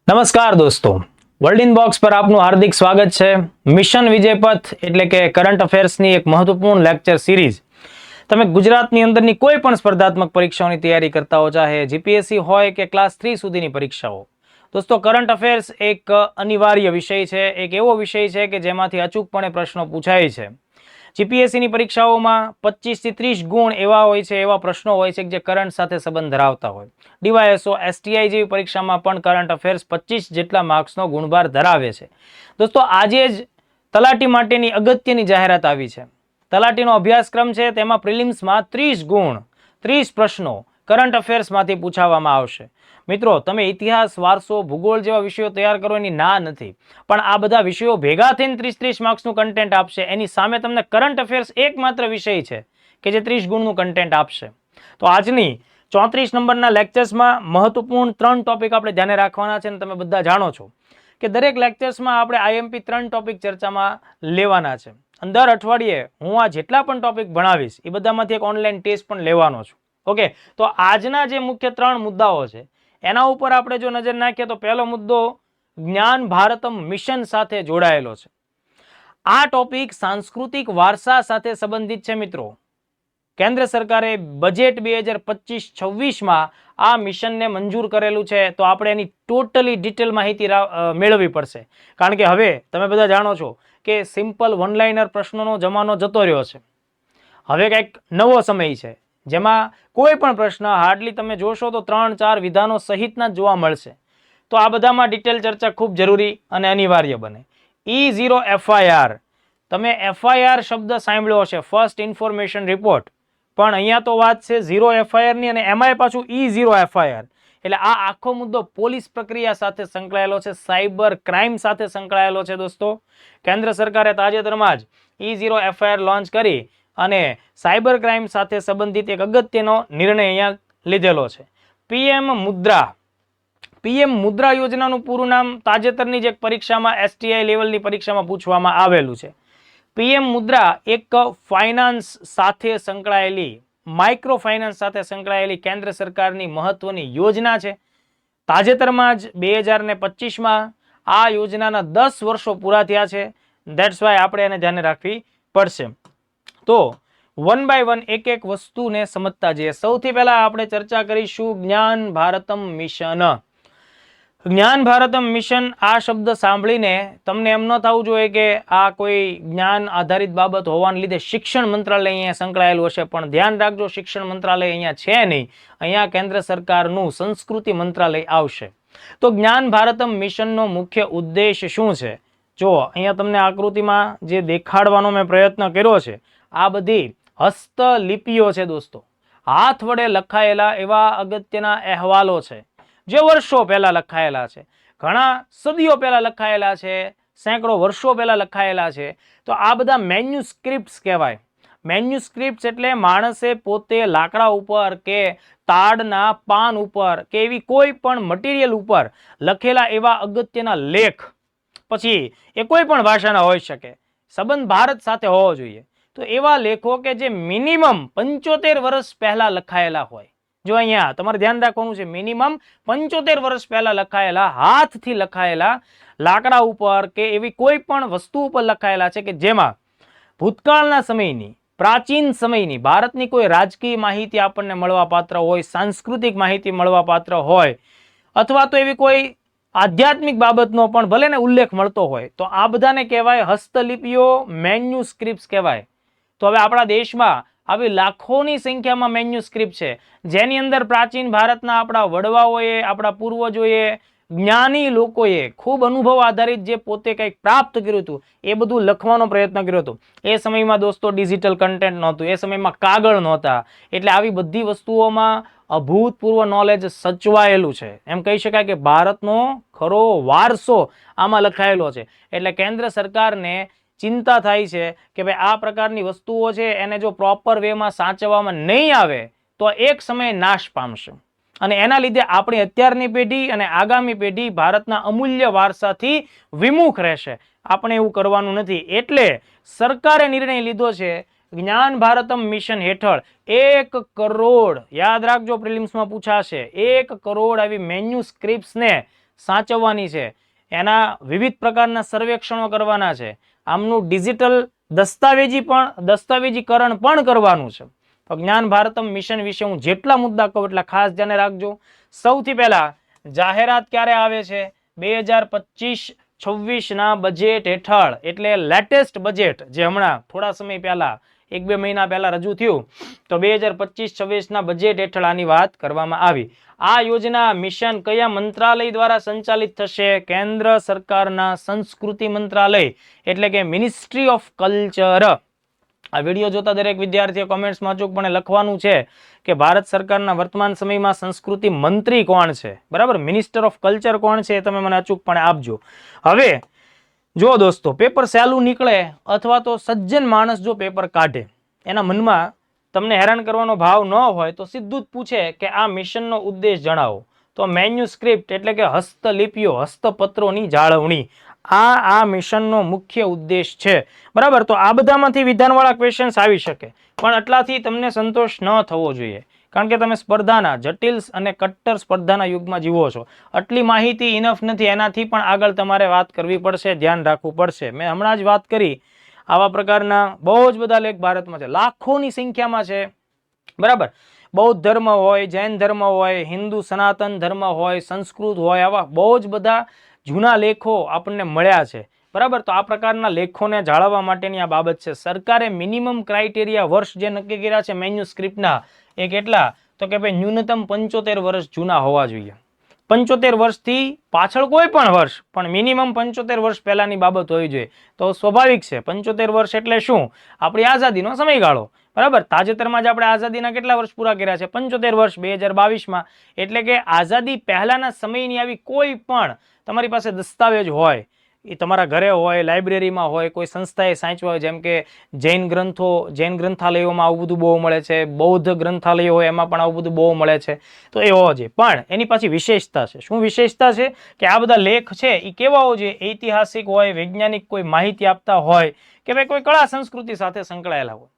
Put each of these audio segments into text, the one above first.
નમસ્કાર દોસ્તો, world in box પર આપનું હાર્દિક સ્વાગત છે। મિશન વિજયપથ એટલે કે કરંટ અફેર્સની એક મહત્વપૂર્ણ લેક્ચર સિરીઝ। તમે ગુજરાતની અંદરની કોઈ પણ સ્પર્ધાત્મક પરીક્ષાઓની તૈયારી કરતા હો, ચાહે જીપીએસસી હોય કે ક્લાસ 3 સુધીની પરીક્ષાઓ, દોસ્તો કરંટ અફેર્સ એક અનિવાર્ય વિષય છે, એક એવો વિષય છે કે જેમાંથી અચૂકપણે પ્રશ્નો પૂછાય છે। જીપીએસસીની પરીક્ષાઓમાં 25 થી 30 ગુણ એવા હોય છે, એવા પ્રશ્નો હોય છે જે કરંટ સાથે સંબંધ ધરાવતા હોય। ડીવાયએસઓ, એસટીઆઈ જેવી પરીક્ષામાં પણ કરંટ અફેર્સ 25 જેટલા માર્ક્સનો ગુણભાર ધરાવે છે। દોસ્તો, આજે જ તલાટી માટેની અગત્યની જાહેરાત આવી છે। તલાટીનો અભ્યાસક્રમ છે, તેમાં પ્રિલિમ્સમાં 30 ગુણ 30 પ્રશ્નો કરંટ અફેર્સમાંથી પૂછાવવામાં આવશે। મિત્રો, તમે ઇતિહાસ, વારસો, ભૂગોળ જેવા વિષયો તૈયાર કરો એની ના નથી, પણ આ બધા વિષયો ભેગા થઈને 30 માર્ક્સનું કન્ટેન્ટ આપશે। એની સામે તમને કરંટ અફેર્સ એકમાત્ર વિષય છે કે જે 30 ગુણનું કન્ટેન્ટ આપશે। તો આજની 34 નંબરના લેક્ચર્સમાં મહત્વપૂર્ણ 3 ટોપિક આપણે ધ્યાને રાખવાના છે, અને તમે બધા જાણો છો કે દરેક લેક્ચર્સમાં આપણે આઈએમપી 3 ટોપિક ચર્ચામાં લેવાના છે। દર અઠવાડિયે હું આ જેટલા પણ ટોપિક ભણાવીશ એ બધામાંથી એક ઓનલાઈન ટેસ્ટ પણ લેવાનો છું। ઓકે, તો આજના જે મુખ્ય 3 મુદ્દાઓ છે એના ઉપર આપણે જો નજર નાખીએ તો પહેલો મુદ્દો જ્ઞાન ભારતમ મિશન સાથે જોડાયેલો છે। આ ટોપિક સાંસ્કૃતિક વારસા સાથે સંબંધિત છે। મિત્રો, કેન્દ્ર સરકારે બજેટ 2025-26માં આ મિશનને મંજૂર કરેલું છે, તો આપણે એની ટોટલી ડિટેલ માહિતી મેળવવી પડશે, કારણ કે હવે તમે બધા જાણો છો કે સિમ્પલ વન લાઇનર પ્રશ્નોનો જમાનો જતો રહ્યો છે। હવે કંઈક નવો સમય છે જેમાં કોઈ પણ પ્રશ્ન હાર્ડલી તમે જોશો તો 3-4 વિધાનો સહિતના જોવા મળશે। તો આ બધામાં ડિટેલ ચર્ચા ખૂબ જરૂરી અને અનિવાર્ય બને। E0 FIR, તમે FIR શબ્દ સાંભળ્યો હશે, ફર્સ્ટ ઇન્ફોર્મેશન રિપોર્ટ, પણ અહીંયા તો વાત છે 0 FIR ની, અને એમાંય પાછું E0 FIR, એટલે આ આખો મુદ્દો પોલીસ પ્રક્રિયા સાથે સંકળાયેલો છે, સાયબર ક્રાઇમ સાથે સંકળાયેલો છે। દોસ્તો, કેન્દ્ર સરકારે તાજેતરમાં જ E0 FIR લોન્ચ કરી અને સાયબર ક્રાઇમ સાથે સંબંધિત એક અગત્યનો નિર્ણય અહીંયા લીધેલો છે। પીએમ મુદ્રા યોજનાનું પૂરું નામ તાજેતરની જ એક પરીક્ષામાં એસટીઆઈ લેવલની પરીક્ષામાં પૂછવામાં આવેલું છે। પીએમ મુદ્રા એક ફાઇનાન્સ સાથે સંકળાયેલી, માઇક્રો ફાઇનાન્સ સાથે સંકળાયેલી કેન્દ્ર સરકારની મહત્વની યોજના છે। તાજેતરમાં જ 2025માં આ યોજનાના 10 વર્ષો પૂરા થયા છે। ધેટ્સ વાય આપણે એને ધ્યાને રાખવી પડશે। તો વન બાય વન એક વસ્તુને સમજતા જઈએ। સૌથી પહેલા આપણે ચર્ચા કરીશું જ્ઞાન ભારતમ મિશન। જ્ઞાન ભારતમ મિશન, આ શબ્દ સાંભળીને તમને એમ ન થવું જોઈએ કે આ કોઈ જ્ઞાન આધારિત બાબત હોવાને લીધે શિક્ષણ મંત્રાલય અહીંયા સંકળાયેલું હશે, પણ ધ્યાન રાખજો, શિક્ષણ મંત્રાલય અહીંયા છે નહીં, અહીંયા કેન્દ્ર સરકારનું સંસ્કૃતિ મંત્રાલય આવશે। તો જ્ઞાન ભારતમ મિશનનો મુખ્ય ઉદ્દેશ શું છે? જો અહીંયા તમને આકૃતિમાં જે દેખાડવાનો મેં પ્રયત્ન કર્યો છે, આ બધી હસ્તલિપિઓ છે દોસ્તો, હાથ વડે લખાયેલા એવા અગત્યના અહેવાલો છે જે વર્ષો પહેલા લખાયેલા છે, ઘણા સદીઓ પહેલા લખાયેલા છે, સેંકડો વર્ષો પહેલા લખાયેલા છે। તો આ બધા મેન્યુસ્ક્રિપ્ટ્સ કહેવાય। મેન્યુસ્ક્રિપ્ટ્સ એટલે માણસે પોતે લાકડા ઉપર કે તાડના પાન ઉપર કે એવી કોઈ પણ મટીરિયલ ઉપર લખેલા એવા અગત્યના લેખ, પછી એ કોઈ પણ ભાષાના હોઈ શકે, સંબંધ ભારત સાથે હોવો જોઈએ, તો એવા લેખો કે જે મિનિમમ 75 વર્ષ પહેલા લખાયેલા હોય। જો અહીંયા તમારે ધ્યાન રાખવાનું છે, મિનિમમ 75 વર્ષ પહેલા લખાયેલા, હાથથી લખાયેલા, લાકડા ઉપર કે એવી કોઈ પણ વસ્તુ ઉપર લખાયેલા છે, કે જેમાં ભૂતકાળના સમયની, પ્રાચીન સમયની ભારતની કોઈ રાજકીય માહિતી આપણને મળવા પાત્ર હોય, સાંસ્કૃતિક માહિતી મળવા પાત્ર હોય, અથવા તો એવી કોઈ આધ્યાત્મિક બાબતનો પણ ભલે ને ઉલ્લેખ મળતો હોય, તો આ બધાને કહેવાય હસ્તલિપિઓ, મેન્યુસ્ક્રિપ્ટ્સ કહેવાય। તો હવે આપણા દેશમાં આવી લાખોની સંખ્યામાં મેન્યુસ્ક્રિપ્ટ છે, જેની અંદર પ્રાચીન ભારતના આપણા વડવાઓએ, આપણા પૂર્વજોએ, જ્ઞાની લોકોએ ખૂબ અનુભવ આધારિત જે પોતે કંઈક પ્રાપ્ત કર્યું હતું એ બધું લખવાનો પ્રયત્ન કર્યો હતો। એ સમયમાં દોસ્તો ડિજિટલ કન્ટેન્ટ નહોતું, એ સમયમાં કાગળ નહોતા, એટલે આવી બધી વસ્તુઓમાં અભૂતપૂર્વ નોલેજ સચવાયેલું છે। એમ કહી શકાય કે ભારતનો ખરો વારસો આમાં લખાયેલો છે। એટલે કેન્દ્ર સરકારને ચિંતા થાય છે કે ભાઈ આ પ્રકારની વસ્તુઓ છે એને જો પ્રોપર વેમાં સાચવવામાં નહીં આવે તો એક સમયે નાશ પામશે, અને એના લીધે આપણી અત્યારની પેઢી અને આગામી પેઢી ભારતના અમૂલ્ય વારસાથી વિમુખ રહેશે। આપણે એવું કરવાનું નથી, એટલે સરકારે નિર્ણય લીધો છે જ્ઞાન ભારતમ મિશન હેઠળ 1 કરોડ, યાદ રાખજો પ્રિલિમ્સમાં પૂછાશે, 1 કરોડ આવી મેન્યુસ્ક્રિપ્ટ્સને સાચવવાની છે, એના વિવિધ પ્રકારના સર્વેક્ષણો કરવાના છે, આમનું ડિજિટલ દસ્તાવેજીકરણ પણ કરવાનું છે. તો જ્ઞાન ભારતમ મિશન વિશે હું જેટલા મુદ્દા કહું એટલા ખાસ ધ્યાને રાખજો. સૌથી પહેલા જાહેરાત ક્યારે આવે છે? 2025-26 ના બજેટ હેઠળ, એટલે લેટેસ્ટ બજેટ જે હમણાં થોડા સમય પહેલા 1-2 મહિના પહેલા રજૂ થયું, તો 2025-26 ના બજેટ હેઠળ આની વાત કરવામાં આવી. આ યોજના મિશન કયા મંત્રાલય દ્વારા સંચાલિત થશે? કેન્દ્ર સરકારના સંસ્કૃતિ મંત્રાલય એટલે કે મિનિસ્ટ્રી ઓફ કલ્ચર. આ વિડીયો જોતા દરેક વિદ્યાર્થીઓ કોમેન્ટ્સમાં અચૂકપણે લખવાનું છે કે ભારત સરકારના વર્તમાન સમયમાં સંસ્કૃતિ મંત્રી કોણ છે, બરાબર, મિનિસ્ટર ઓફ કલ્ચર કોણ છે, એ તમે મને અચૂકપણે આપજો. હવે જો દોસ્તો, પેપર સહેલું નીકળે અથવા તો સજ્જન માણસ જો પેપર કાઢે, એના મનમાં તમને હેરાન કરવાનો ભાવ ન હોય તો સીધું જ પૂછે કે આ મિશનનો ઉદ્દેશ જણાવો. તો મેન્યુસ્ક્રિપ્ટ એટલે કે હસ્તલિપિઓ, હસ્તપત્રોની જાળવણી, આ મિશનનો મુખ્ય ઉદ્દેશ છે, બરાબર. તો આ બધામાંથી વિધાનવાળા ક્વેશ્ચન્સ આવી શકે, પણ આટલાથી તમને સંતોષ ન થવો જોઈએ, કારણ કે તમે સ્પર્ધાના જટિલ અને કટ્ટર સ્પર્ધાના યુગમાં જીવો છો. આટલી માહિતી ઇનફ નથી, એનાથી પણ આગળ તમારે વાત કરવી પડશે, ધ્યાન રાખવું પડશે. મેં હમણાં જ વાત કરી, આવા પ્રકારના બહુ જ બધા લેખ ભારતમાં છે, લાખોની સંખ્યામાં છે, બરાબર. બૌદ્ધ ધર્મ હોય, જૈન ધર્મ હોય, હિન્દુ સનાતન ધર્મ હોય, સંસ્કૃત હોય, આવા બહુ જ બધા જૂના લેખો આપણને મળ્યા છે, બરાબર. તો આ પ્રકારના લેખોને જાળવવા માટેની આ બાબત છે. સરકારે મિનિમમ ક્રાઇટેરિયા વર્ષ જે નક્કી કર્યા છે મેન્યુસ્ક્રિપ્ટના, એ કેટલા? તો કે ભાઈ ન્યૂનતમ 75 વર્ષ જૂના હોવા જોઈએ. 75 વર્ષથી પાછળ કોઈ પણ વર્ષ, પણ મિનિમમ 75 વર્ષ પહેલાની બાબત હોવી જોઈએ. તો સ્વાભાવિક છે, 75 વર્ષ એટલે શું? આપણી આઝાદીનો સમયગાળો, બરાબર. તાજેતરમાં જ આપણે આઝાદીના કેટલા વર્ષ પૂરા કર્યા છે? 75 વર્ષ 2022માં. એટલે કે આઝાદી પહેલાના સમયની આવી કોઈ પણ તમારી પાસે દસ્તાવેજ હોય, એ તમારા ઘરે હોય, લાઇબ્રેરીમાં હોય, કોઈ સંસ્થાએ સાચવા હોય, જેમ કે જૈન ગ્રંથાલયોમાં આવું બધું બહુ મળે છે, બૌદ્ધ ગ્રંથાલયો હોય એમાં પણ આવું બધું બહુ મળે છે, તો એ હોવો જોઈએ. પણ એની પાછી વિશેષતા છે. શું વિશેષતા છે? કે આ બધા લેખ છે એ કેવા હોવા જોઈએ? ઐતિહાસિક હોય, વૈજ્ઞાનિક કોઈ માહિતી આપતા હોય, કે ભાઈ કોઈ કળા સંસ્કૃતિ સાથે સંકળાયેલા હોય.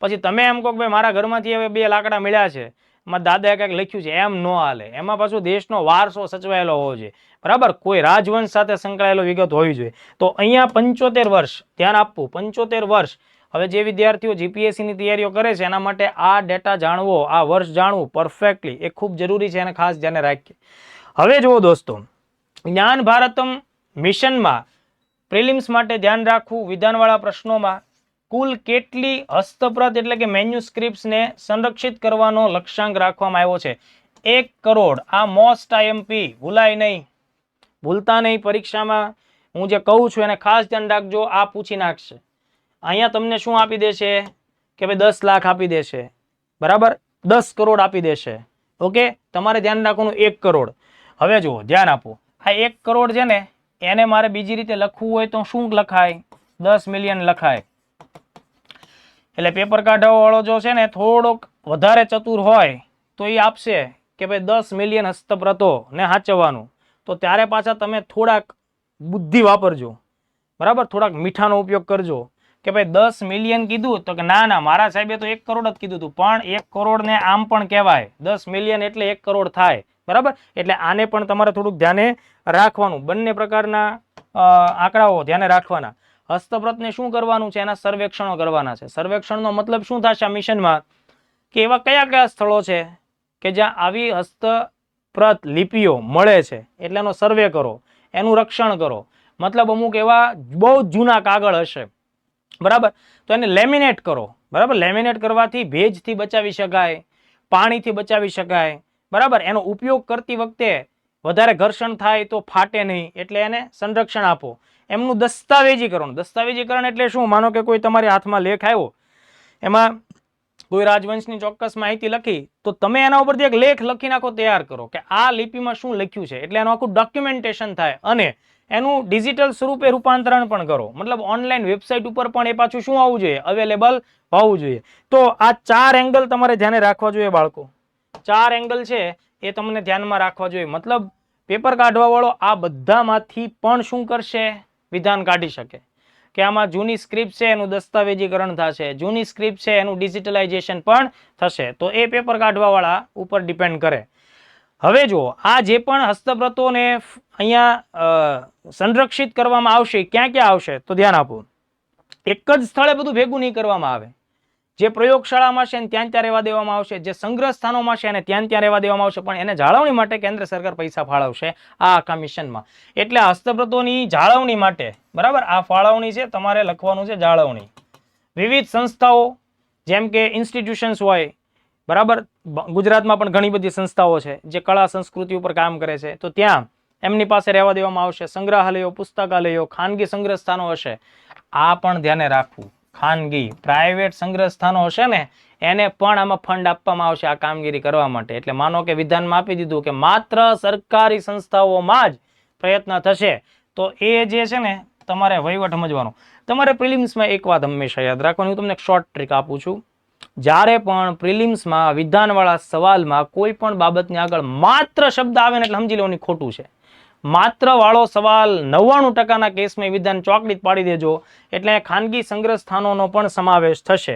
પછી તમે એમ કહો કે ભાઈ મારા ઘરમાંથી હવે 2 લાકડા મળ્યા છે, મારા દાદાએ કંઈક લખ્યું છે, એમ ન હાલે. એમાં પાછું દેશનો વારસો સચવાયેલો હોવો જોઈએ, બરાબર. કોઈ રાજવંશ સાથે સંકળાયેલો વિગત હોવી જોઈએ. તો અહીંયા 75 વર્ષ, ધ્યાન આપવું, 75 વર્ષ. હવે જે વિદ્યાર્થીઓ જીપીએસસીની તૈયારીઓ કરે છે એના માટે આ ડેટા જાણવો, આ વર્ષ જાણવું પરફેક્ટલી એ ખૂબ જરૂરી છે, અને ખાસ ધ્યાને રાખીએ. હવે જુઓ દોસ્તો, જ્ઞાન ભારતમ મિશનમાં પ્રિલિમ્સ માટે ધ્યાન રાખવું, વિધાનવાળા પ્રશ્નોમાં કુલ કેટલી હસ્તપ્રત એટલે કે મેન્યુસ્ક્રિપ્ટ્સને સંરક્ષિત કરવાનો લક્ષ્યાંક રાખવામાં આવ્યો છે? 1 કરોડ. આ મોસ્ટ આઈએમપી, ભૂલાય નહીં, ભૂલતા નહીં. પરીક્ષામાં હું જે કહું છું એને ખાસ ધ્યાન રાખજો, આ પૂછી નાખશે. અહીંયા તમને શું આપી દેશે? કે ભાઈ 10 લાખ આપી દેશે, બરાબર, 10 કરોડ આપી દેશે. ઓકે, તમારે ધ્યાન રાખવાનું 1 કરોડ. હવે જુઓ, ધ્યાન આપો, આ 1 કરોડ છે ને, એને મારે બીજી રીતે લખવું હોય તો શું લખાય? 10 મિલિયન લખાય. એટલે પેપર કાઢવા વાળો જો છે ને થોડોક વધારે ચતુર હોય તો એ આપશે કે ભાઈ 10 મિલિયન હસ્તપ્રતો ને સાચવવાનું. તો ત્યારે પાછા તમે થોડાક બુદ્ધિ વાપરજો, બરાબર, થોડાક મીઠાનો ઉપયોગ કરજો કે ભાઈ 10 મિલિયન કીધું તો કે ના મારા સાહેબે તો 1 કરોડ જ કીધું હતું, પણ 1 કરોડ ને આમ પણ કહેવાય, 10 મિલિયન એટલે 1 કરોડ થાય, બરાબર. એટલે આને પણ તમારે થોડુંક ધ્યાને રાખવાનું, બંને પ્રકારના આંકડાઓ ધ્યાને રાખવાના. હસ્તપ્રતને શું કરવાનું છે? એના સર્વેક્ષણો કરવાના છે. સર્વેક્ષણનો મતલબ શું થશે આ મિશનમાં? કે એવા કયા સ્થળો છે કે જ્યાં આવી હસ્તપ્રત લિપિઓ મળે છે, એટલે એનો સર્વે કરો, એનું રક્ષણ કરો. મતલબ અમુક એવા બહુ જૂના કાગળ હશે, બરાબર, તો એને લેમિનેટ કરો, બરાબર. લેમિનેટ કરવાથી ભેજથી બચાવી શકાય, પાણીથી બચાવી શકાય, બરાબર. એનો ઉપયોગ કરતી વખતે વધારે ઘર્ષણ થાય તો ફાટે નહીં, એટલે એને સંરક્ષણ આપો. એમનું દસ્તાવેજીકરણ. દસ્તાવેજીકરણ એટલે શું? માનો કે કોઈ તમારી હાથમાં લેખ આવ્યો, એમાં કોઈ રાજવંશની ચોક્કસ માહિતી લખી, તો તમે એના ઉપરથી એક લેખ લખી નાખો, તૈયાર કરો કે આ લિપિમાં શું લખ્યું છે, એટલે એનું આખું ડોક્યુમેન્ટેશન થાય, અને એનું ડિજિટલ સ્વરૂપે રૂપાંતરણ પણ કરો. મતલબ ઓનલાઈન વેબસાઇટ ઉપર પણ એ પાછું શું આવવું જોઈએ? અવેલેબલ હોવું જોઈએ. તો આ 4 એંગલ તમારે ધ્યાને રાખવા જોઈએ બાળકો. 4 એંગલ છે એ તમને ધ્યાનમાં રાખવા જોઈએ. મતલબ પેપર કાઢવા વાળો આ બધામાંથી પણ શું કરશે? વિધાન કાઢી શકે કે આમાં જૂની સ્ક્રિપ્ટ છે એનું દસ્તાવેજીકરણ થશે, જૂની સ્ક્રિપ્ટ છે એનું ડિજિટલાઇઝેશન પણ થશે. તો એ પેપર કાઢવા વાળા ઉપર ડિપેન્ડ કરે. હવે જો આ જે પણ હસ્તપ્રતોને અહીંયા સંરક્ષિત કરવામાં આવશે, ક્યાં ક્યાં આવશે તો ધ્યાન આપો. એક જ સ્થળે બધું ભેગું નહીં કરવામાં આવે. જે પ્રયોગશાળામાં છે ત્યાં ત્યાં રહેવા દેવામાં આવશે, જે સંગ્રહ સ્થાનોમાં છે એને ત્યાં ત્યાં રહેવા દેવામાં આવશે, પણ એને જાળવણી માટે કેન્દ્ર સરકાર પૈસા ફાળવશે આ આખા મિશનમાં. એટલે હસ્તપ્રતોની જાળવણી માટે, બરાબર, આ ફાળવણી છે તમારે લખવાનું છે જાળવણી. વિવિધ સંસ્થાઓ જેમ કે ઇન્સ્ટિટ્યુશન્સ હોય, બરાબર, ગુજરાતમાં પણ ઘણી બધી સંસ્થાઓ છે જે કળા સંસ્કૃતિ ઉપર કામ કરે છે, તો ત્યાં એમની પાસે રહેવા દેવામાં આવશે. સંગ્રહાલયો, પુસ્તકાલયો, ખાનગી સંગ્રહ સ્થાનો હશે, આ પણ ધ્યાને રાખવું. ખાનગી પ્રાઇવેટ સંગ્રહ સ્થાનો હશે ને એને પણ આમાં ફંડ આપવામાં આવશે આ કામગીરી કરવા માટે. એટલે માનો કે વિધાનમાં આપી દીધું કે માત્ર સરકારી સંસ્થાઓમાં જ પ્રયત્ન થશે, તો એ જે છે ને તમારે વહીવટ સમજવાનો. તમારે પ્રિલિમ્સમાં એક વાત હંમેશા યાદ રાખવાની, હું તમને એક શોર્ટ ટ્રીક આપું છું. જ્યારે પણ પ્રિલિમ્સમાં વિધાનવાળા સવાલમાં કોઈ પણ બાબતની આગળ માત્ર શબ્દ આવે ને એટલે સમજી લેવાની ખોટું છે. માત્ર વાળો સવાલ 99% કેસમાં વિધાન ચોકડીત પાડી દેજો, એટલે ખાનગી સંગ્રહ સ્થાનોનો પણ સમાવેશ થશે.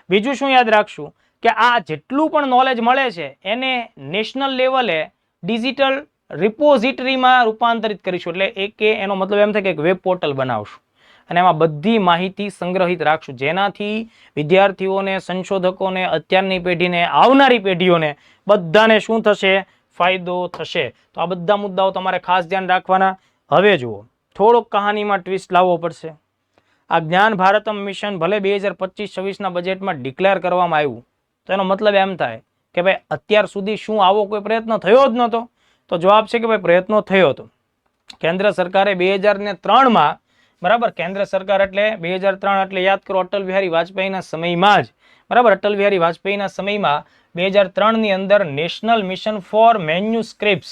બીજું શું યાદ રાખશું કે આ જેટલું પણ નોલેજ મળે છે એને નેશનલ લેવલે ડિજિટલ રિપોઝિટરીમાં રૂપાંતરિત કરીશું. એટલે એનો મતલબ એમ થાય કે એક વેબ પોર્ટલ બનાવશું અને એમાં બધી માહિતી સંગ્રહિત રાખશું, જેનાથી વિદ્યાર્થીઓને, સંશોધકોને, અત્યારની પેઢીને, આવનારી પેઢીઓને બધાને શું થશે? ફાયદો થશે. તો આ બધા મુદ્દાઓ તમારે ખાસ ધ્યાન રાખવાના. હવે જુઓ, થોડોક કહાનીમાં ટ્વિસ્ટ લાવવો પડશે. આ જ્ઞાન ભારતમ મિશન ભલે 2025-26ના બજેટમાં ડિક્લેર કરવામાં આવ્યું, તો એનો મતલબ એમ થાય કે ભાઈ અત્યાર સુધી શું આવો કોઈ પ્રયત્ન થયો જ નહોતો? તો જવાબ છે કે ભાઈ પ્રયત્નો થયો હતો. કેન્દ્ર સરકારે 2003માં, બરાબર, કેન્દ્ર સરકાર એટલે 2003 એટલે યાદ કરો અટલ બિહારી વાજપેયીના સમયમાં જ, બરાબર, અટલ બિહારી વાજપેયીના સમયમાં 2003ની અંદર નેશનલ મિશન ફોર મેન્યુસ્ક્રિપ્ટ્સ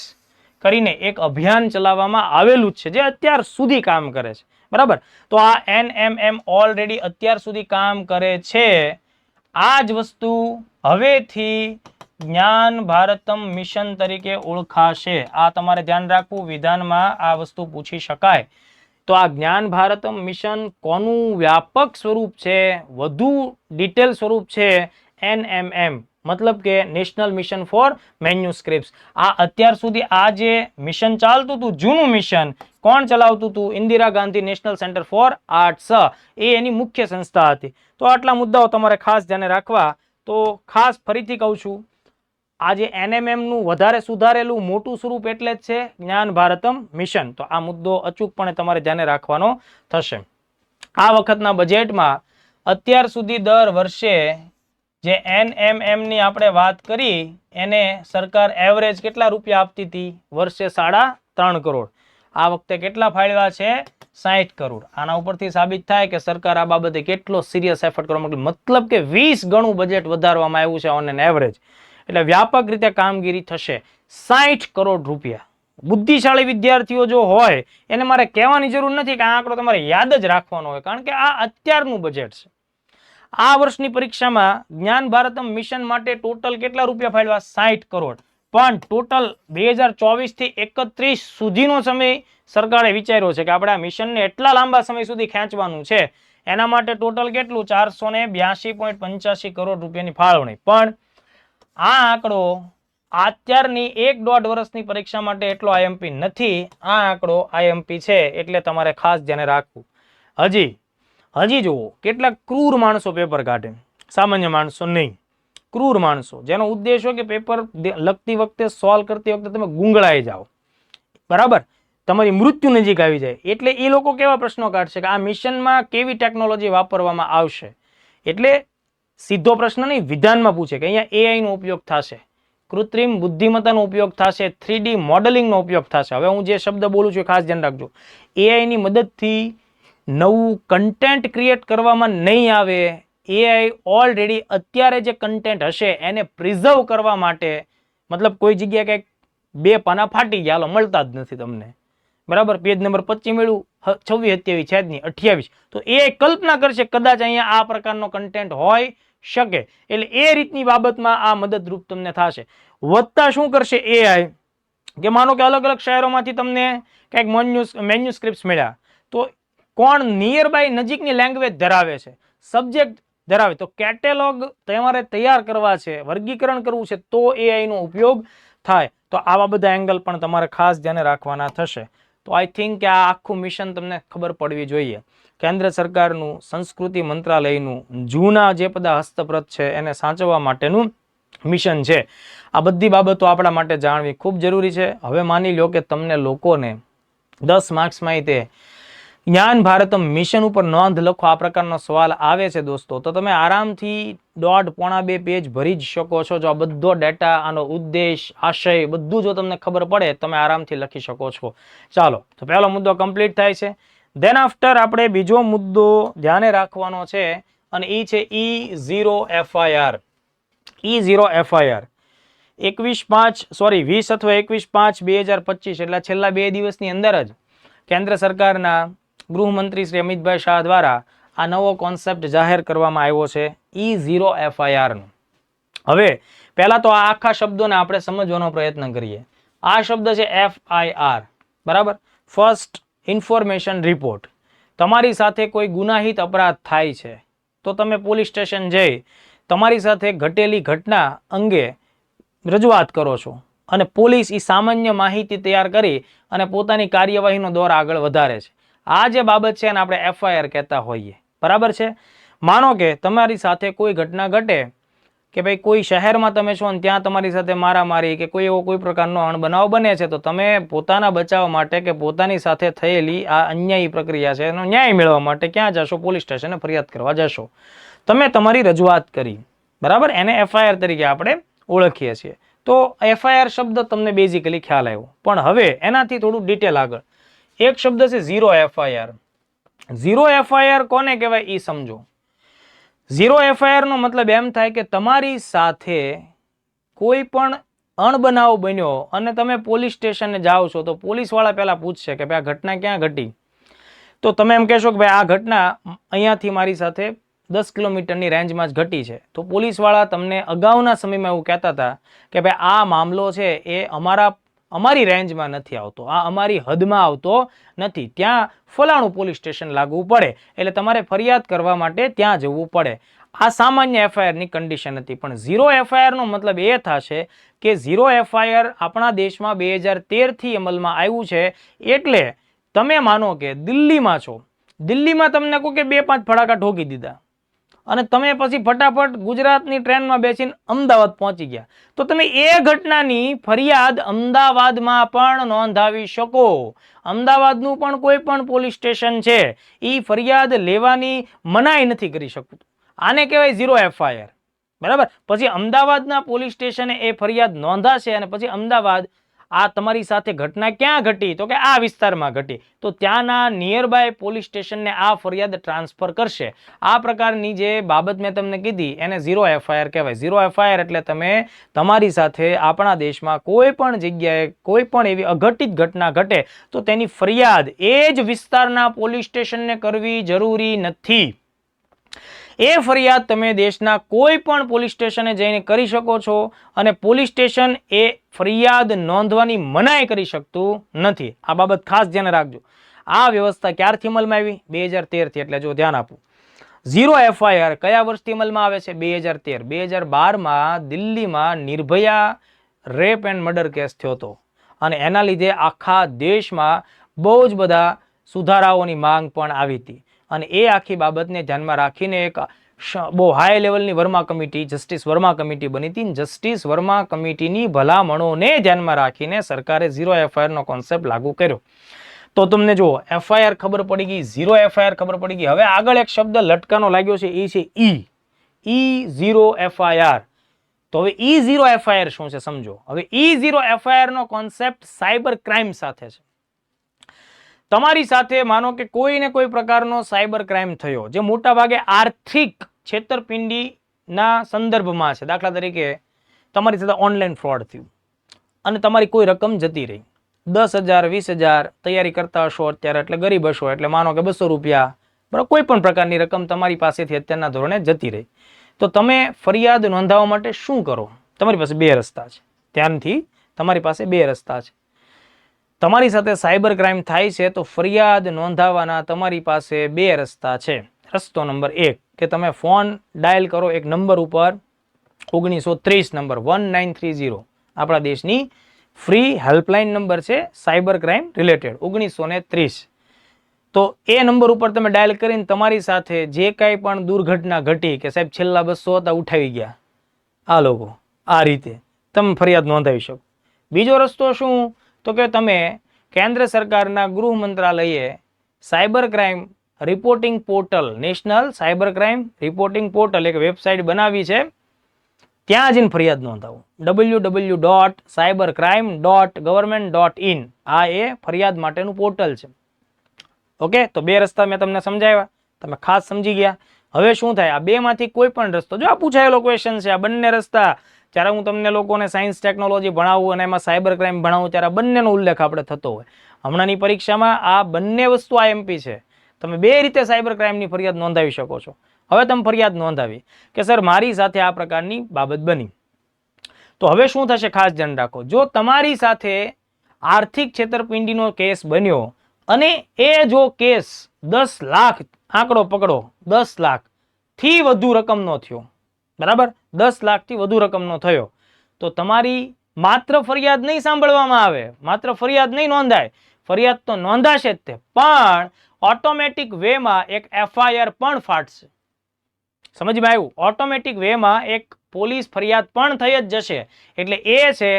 કરીને એક અભિયાન ચલાવવામાં આવેલું છે જે અત્યાર સુધી કામ કરે છે, બરાબર. તો આ NMM ઓલરેડી અત્યાર સુધી કામ કરે છે. આ જ વસ્તુ હવેથી જ્ઞાન ભારતમ મિશન તરીકે ઓળખાશે. આ તમારે ધ્યાન રાખવું, વિધાનમાં આ વસ્તુ પૂછી શકાય. તો આ જ્ઞાન ભારતમ મિશન કોનું વ્યાપક સ્વરૂપ છે, વધુ ડિટેલ સ્વરૂપ છે? NMM મતલબ કે નેશનલ મિશન ફોર મેન્યુસ્ક્રિપ્ટ્સ. આ અત્યાર સુધી આ જે મિશન ચાલતું હતું, જૂનું મિશન, કોણ ચલાવતું હતું? Indira Gandhi national centre for arts, એ એની મુખ્ય સંસ્થા હતી. તો આટલા મુદ્દાઓ તમારે ખાસ ધ્યાને રાખવા. તો ખાસ ફરીથી કહું છું, આ જે NMM નું વધારે સુધારેલું મોટું સ્વરૂપ એટલે જ છે જ્ઞાન ભારતમ મિશન. તો આ મુદ્દો અચૂકપણે તમારે ધ્યાને રાખવાનો થશે. આ વખતના બજેટમાં અત્યાર સુધી દર વર્ષે જે NMM ની આપણે વાત કરી એને સરકાર એવરેજ કેટલા રૂપિયા આપતી હતી? વર્ષે 3.5 કરોડ. આ વખતે કેટલા ફાળવ્યા છે? 60 કરોડ. આના ઉપરથી સાબિત થાય કે સરકાર આ બાબતે કેટલો સિરિયસ એફર્ટ કરવા માંગે. મતલબ કે 20 ગણું બજેટ વધારવામાં આવ્યું છે ઓન એન એવરેજ. એટલે વ્યાપક રીતે કામગીરી થશે. 60 કરોડ રૂપિયા. બુદ્ધિશાળી વિદ્યાર્થીઓ જો હોય એને મારે કહેવાની જરૂર નથી કે આ આંકડો તમારે યાદ જ રાખવાનો હોય, કારણ કે આ અત્યારનું બજેટ છે. આ વર્ષની પરીક્ષામાં જ્ઞાન ભારતમ મિશન માટે ટોટલ કેટલા રૂપિયા ફાળવ્યા? 60 કરોડ. પણ ટોટલ 2024 થી 31 સુધીનો સમય સરકારે વિચાર્યો છે કે આપણે આ મિશનને એટલા લાંબા સમય સુધી ખેંચવાનું છે, એના માટે ટોટલ કેટલું? 482.85 કરોડ રૂપિયાની ફાળવણી. પણ આ આંકડો અત્યારની 1.5 વર્ષની પરીક્ષા માટે એટલો IMP નથી. આ આંકડો IMP છે, એટલે તમારે ખાસ ધ્યાને રાખવું. હજી જુઓ, કેટલાક ક્રૂર માણસો પેપર કાઢે, સામાન્ય માણસો નહીં, ક્રૂર માણસો, જેનો ઉદ્દેશ હોય કે પેપર લખતી વખતે, સોલ્વ કરતી વખતે તમે ગુંગળાઈ જાઓ, બરાબર, તમારી મૃત્યુ નજીક આવી જાય. એટલે એ લોકો કેવા પ્રશ્નો કાઢશે કે આ મિશનમાં કેવી ટેકનોલોજી વાપરવામાં આવશે? એટલે સીધો પ્રશ્ન નહીં, વિધાનમાં પૂછે કે અહીંયા AI નો ઉપયોગ થશે, કૃત્રિમ બુદ્ધિમત્તાનો ઉપયોગ થશે, 3D મોડેલિંગનો ઉપયોગ થશે. હવે હું જે શબ્દ બોલું છું ખાસ ધ્યાન રાખજો. AI ની મદદથી નવું કન્ટેન્ટ ક્રિએટ કરવામાં નહીં આવે. AI ઓલરેડી અત્યારે જે કન્ટેન્ટ હશે એને પ્રિઝર્વ કરવા માટે, મતલબ કોઈ જગ્યાએ કંઈક 2 પાના ફાટી ગયા, હાલો મળતા જ નથી તમને, બરાબર, પેજ નંબર 25 મળ્યું, 26, 27 છે જ નહીં, 28. તો AI કલ્પના કરશે કદાચ અહીંયા આ પ્રકારનો કન્ટેન્ટ હોય શકે. એટલે એ રીતની બાબતમાં આ મદદરૂપ તમને થશે. વધતા શું કરશે AI કે માનો કે અલગ અલગ શહેરોમાંથી તમને કંઈક મેન્યુસ્ક્રિપ્ટ્સ મળ્યા, તો કોણ નિયર બાય નજીકની લેંગ્વેજ ધરાવે છે, સબ્જેક્ટ ધરાવે. તો કેટેલોગ તમારે તૈયાર કરવા છે, વર્ગીકરણ કરવું છે, તો AI નો ઉપયોગ થાય. તો આવા બધા એંગલ પણ તમારે ખાસ ધ્યાને રાખવાના થશે. તો આઈ થિંક કે આ આખું મિશન તમને ખબર પડવી જોઈએ. કેન્દ્ર સરકારનું સંસ્કૃતિ મંત્રાલયનું જૂના જે બધા હસ્તપ્રત છે એને સાચવવા માટેનું મિશન છે. આ બધી બાબતો આપણા માટે જાણવી ખૂબ જરૂરી છે. હવે માની લો કે તમને લોકોને 10 માર્ક્સમાં તે જ્ઞાન ભારતમ મિશન ઉપર નોંધ લખો આ પ્રકારનો સવાલ આવે છે દોસ્તો, તો તમે આરામથી 1.5-2 પેજ ભરી જ શકો છો. જો આ બધો ડેટા, આનો ઉદ્દેશ, આશય બધું જો તમને ખબર પડે તમે આરામથી લખી શકો છો. ચાલો, તો પહેલો મુદ્દો કમ્પ્લીટ થાય છે. ધેન આફ્ટર આપણે બીજો મુદ્દો ધ્યાને રાખવાનો છે અને એ છે E0 FIR. E0 FIR 20 અથવા 21/5/2025 એટલે છેલ્લા 2 દિવસની અંદર જ કેન્દ્ર સરકારના ગૃહમંત્રી શ્રી અમિતભાઈ શાહ દ્વારા આ નવો કોન્સેપ્ટ જાહેર કરવામાં આવ્યો છે E0 FIR નો. હવે પહેલા તો આ આખા શબ્દોને આપણે સમજવાનો પ્રયત્ન કરીએ. આ શબ્દ છે FIR, બરાબર? First information report. તમારી સાથે કોઈ ગુનાહિત અપરાધ થાય છે તો તમે પોલીસ સ્ટેશન જઈ તમારી સાથે ઘટેલી ઘટના અંગે રજૂઆત કરો છો અને પોલીસ એ સામાન્ય માહિતી તૈયાર કરી અને પોતાની કાર્યવાહીનો દોર આગળ વધારે છે. આ જે બાબત છે એને આપણે FIR કહેતા હોઈએ, બરાબર છે? માનો કે તમારી સાથે કોઈ ઘટના ઘટે કે ભાઈ કોઈ શહેરમાં તમે છો અને ત્યાં તમારી સાથે મારામારી કે કોઈ એવો કોઈ પ્રકારનો અણબનાવ બને છે, તો તમે પોતાના બચાવ માટે કે પોતાની સાથે થયેલી આ અન્યાયી પ્રક્રિયા છે એનો ન્યાય મેળવવા માટે ક્યાં જશો? પોલીસ સ્ટેશને ફરિયાદ કરવા જશો. તમે તમારી રજૂઆત કરી, બરાબર? એને FIR તરીકે આપણે ઓળખીએ છીએ. તો FIR શબ્દ તમને બેઝિકલી ખ્યાલ આવ્યો, પણ હવે એનાથી થોડું ડિટેલ આગળ એક શબ્દ છે 0 FIR. 0 FIR કોને કહેવાય એ સમજો. 0 FIR નો મતલબ એમ થાય કે તમારી સાથે કોઈ પણ અણબનાવ બન્યો અને તમે પોલીસ સ્ટેશને જાઓ છો તો પોલીસ વાળા પહેલા પૂછશે કે ભાઈ આ ઘટના ક્યાં ઘટી. તો તમે એમ કહેશો કે ભાઈ આ ઘટના અહીંયાથી મારી સાથે 10 કિલોમીટરની રેન્જમાં જ ઘટી છે. તો પોલીસ વાળા તમને અગાઉના સમયમાં એવું કહેતા હતા કે ભાઈ આ મામલો છે એ અમારી રેન્જમાં નથી આવતો, આ અમારી હદમાં આવતો નથી, ત્યાં ફલાણું પોલીસ સ્ટેશન લાગવું પડે, એટલે તમારે ફરિયાદ કરવા માટે ત્યાં જવું પડે. આ સામાન્ય FIR ની કન્ડિશન હતી. પણ 0 FIR નો મતલબ એ થશે કે 0 FIR આપણા દેશમાં 2013 થી અમલમાં આવ્યું છે. એટલે તમે માનો કે દિલ્હીમાં છો, દિલ્હીમાં તમને કહો કે 2-5 ફટાકા ઠોકી દીધા અને તમે પછી ફટાફટ ગુજરાતની ટ્રેનમાં બેસીને અમદાવાદ પહોંચી ગયા, તો તમે એ ઘટનાની ફરિયાદ અમદાવાદમાં પણ નોંધાવી શકો. અમદાવાદનું પણ કોઈ પણ પોલીસ સ્ટેશન છે એ ફરિયાદ લેવાની મનાઈ નથી કરી શકતું. આને કહેવાય 0 FIR, બરાબર? પછી અમદાવાદના પોલીસ સ્ટેશને એ ફરિયાદ નોંધાશે અને પછી અમદાવાદ આ તમારી સાથે ઘટના ક્યાં ઘટી? તો કે આ વિસ્તારમાં ઘટી. તો ત્યાંના નિયર બાય પોલીસ સ્ટેશનને આ ફરિયાદ ટ્રાન્સફર કરશે. આ પ્રકારની જે બાબત મેં તમને કીધી એને 0 FIR કહેવાય. 0 FIR એટલે તમે તમારી સાથે આપણા દેશમાં કોઈ પણ જગ્યાએ કોઈ પણ એવી અઘટિત ઘટના ઘટે તો તેની ફરિયાદ એ જ વિસ્તારના પોલીસ સ્ટેશનને કરવી જરૂરી નથી. એ ફરિયાદ તમે દેશના કોઈ પણ પોલીસ સ્ટેશને જઈને કરી શકો છો અને પોલીસ સ્ટેશન એ ફરિયાદ નોંધવાની મનાઈ કરી શકતું નથી. આ બાબત ખાસ ધ્યાન રાખજો. આ વ્યવસ્થા ક્યારથી અમલમાં આવી? 2013 થી. એટલે જો ધ્યાન આપો, 0 FIR કયા વર્ષથી અમલમાં આવે છે? 2013. 2012માં દિલ્હીમાં Nirbhaya rape and murder case થયો હતો અને એના લીધે આખા દેશમાં બહુ જ બધા સુધારાઓની માંગ પણ આવી હતી. અને એ આખી બાબતને ધ્યાનમાં રાખીને એક બહુ હાઈ લેવલની Verma committee, justice Verma committee બની હતી. જસ્ટિસ વર્મા કમિટીની ભલામણોને ધ્યાનમાં રાખીને સરકારે 0 FIR નો કોન્સેપ્ટ લાગુ કર્યો. તો તમને જો FIR ખબર પડી ગઈ, 0 FIR ખબર પડી ગઈ. હવે આગળ એક શબ્દ લટકાનો લાગ્યો છે, એ છે E0 FIR. તો હવે E0 FIR શું છે સમજો. હવે E0 FIR નો કોન્સેપ્ટ સાયબર ક્રાઇમ સાથે છે. તમારી સાથે માનો કે કોઈને કોઈ પ્રકારનો સાયબર ક્રાઇમ થયો જે મોટા ભાગે આર્થિક છેતરપિંડીના સંદર્ભમાં છે. દાખલા તરીકે તમારી સાથે ઓનલાઈન ફ્રોડ થયું અને તમારી કોઈ રકમ જતી રહી, 10,000 20,000 તૈયારી કરતા હશો અત્યારે, એટલે ગરીબ હશો, એટલે માનો કે 200 રૂપિયા, બરાબર, કોઈ પણ પ્રકારની રકમ તમારી પાસેથી અત્યારના ધોરણે જતી રહી. તો તમે ફરિયાદ નોંધાવવા માટે શું કરો? તમારી પાસે 2 રસ્તા છે. ધ્યાનથી, તમારી પાસે 2 રસ્તા છે. તમારી સાથે સાયબર ક્રાઇમ થાય છે તો ફરિયાદ નોંધાવવાના તમારી પાસે 2 રસ્તા છે. રસ્તો નંબર 1 કે તમે ફોન ડાયલ કરો એક નંબર ઉપર 1930 નંબર 1930 આપણા દેશની ફ્રી હેલ્પલાઇન નંબર છે સાયબર ક્રાઇમ રિલેટેડ 1930. તો એ નંબર ઉપર તમે ડાયલ કરીને તમારી સાથે જે કાંઈ પણ દુર્ઘટના ઘટી કે સાહેબ છેલ્લા 200 હતા ઉઠાવી ગયા આ લોકો, આ રીતે તમે ફરિયાદ નોંધાવી શકો. બીજો રસ્તો શું? તો કે તમે કેન્દ્ર સરકારના ગૃહ મંત્રાલયે cyber crime reporting portal, national cyber crime reporting portal એક વેબસાઇટ બનાવી છે, ત્યાં જઈને ફરિયાદ નોંધાવો. www.cybercrime.government.in આ એ ફરિયાદ માટેનું પોર્ટલ છે. ઓકે, તો બે રસ્તા મેં તમને સમજાવ્યા, તમે ખાસ સમજી ગયા. હવે શું થાય? આ બેમાંથી કોઈ પણ રસ્તો, જો આ પૂછાયેલો ક્વેશ્ચન છે, આ બંને રસ્તા જ્યારે હું તમને લોકોને સાયન્સ ટેકનોલોજી ભણાવું અને એમાં સાયબર ક્રાઇમ ભણાવું ત્યારે આ બંનેનો ઉલ્લેખ આપણે થતો હોય. હમણાંની પરીક્ષામાં આ બંને વસ્તુ આઈએમપી છે. તમે બે રીતે સાયબર ક્રાઇમની ફરિયાદ નોંધાવી શકો છો. હવે તમે ફરિયાદ નોંધાવી કે સર મારી સાથે આ પ્રકારની બાબત બની, તો હવે શું થશે? ખાસ ધ્યાન રાખો. જો તમારી સાથે આર્થિક છેતરપિંડીનો કેસ બન્યો અને એ જો કેસ 10 લાખ, આંકડો પકડો, 10 લાખથી વધુ રકમનો થયો, બરાબર, 10 લાખથી વધુ રકમનો થયો, તો તમારી માત્ર ફરિયાદ નહીં સાંભળવામાં આવે, માત્ર ફરિયાદ નહીં નોંધાય, ફરિયાદ તો નોંધાશે જ તે, પણ ઓટોમેટિક વેમાં એક એફઆઈઆર પણ ફાટશે. સમજમાં આવ્યું? ઓટોમેટિક વેમાં એક પોલીસ ફરિયાદ પણ થઈ જ જશે. એટલે એ છે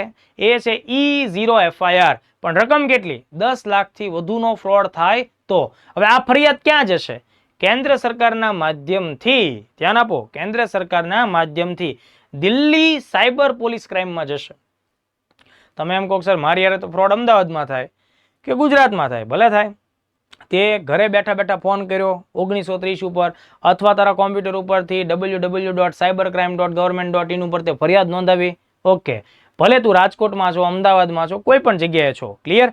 E0 એફઆઈઆર. પણ રકમ કેટલી? 10 લાખથી વધુનો ફ્રોડ થાય તો. હવે આ ફરિયાદ ક્યાં જશે? કેન્દ્ર સરકારના માધ્યમથી, ધ્યાન આપો, કેન્દ્ર સરકારના માધ્યમથી દિલ્હી સાયબર પોલીસ ક્રાઇમમાં જશે. તમે એમ કહો સર મારી યારે તો ફ્રોડ અમદાવાદમાં થાય કે ગુજરાતમાં થાય, ભલે થાય. તે ઘરે બેઠા બેઠા ફોન કર્યો 1930 ઉપર અથવા તારા કોમ્પ્યુટર ઉપરથી www.cybercrime.government.in ઉપર તે ફરિયાદ નોંધાવી. ઓકે, ભલે તું રાજકોટમાં છો, અમદાવાદમાં છો, કોઈ પણ જગ્યાએ છો, ક્લિયર,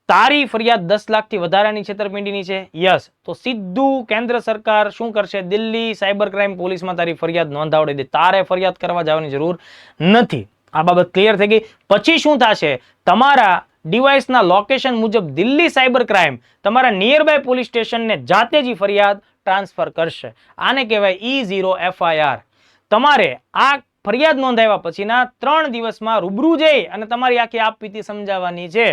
તારી ફરિયાદ 10 લાખથી વધારાની છેતરપિંડીની છે, યસ, તો સીધું કેન્દ્ર સરકાર શું કરશે? દિલ્હી સાયબર ક્રાઇમ પોલીસમાં તારી ફરિયાદ નોંધાવડી દે. તારે ફરિયાદ કરવા જવાની જરૂર નથી. આ બાબત ક્લિયર થઈ ગઈ. પછી શું થશે? તમારા ડિવાઇસના લોકેશન મુજબ દિલ્હી સાયબર ક્રાઇમ તમારા નિયર બાય પોલીસ સ્ટેશનને જાતે જ ફરિયાદ ટ્રાન્સફર કરશે. આને કહેવાય E0 એફઆઈઆર. તમારે આ ફરિયાદ નોંધાવ્યા પછીના 3 દિવસમાં રૂબરૂ જઈ અને તમારી આખી આપવીતી સમજાવવાની છે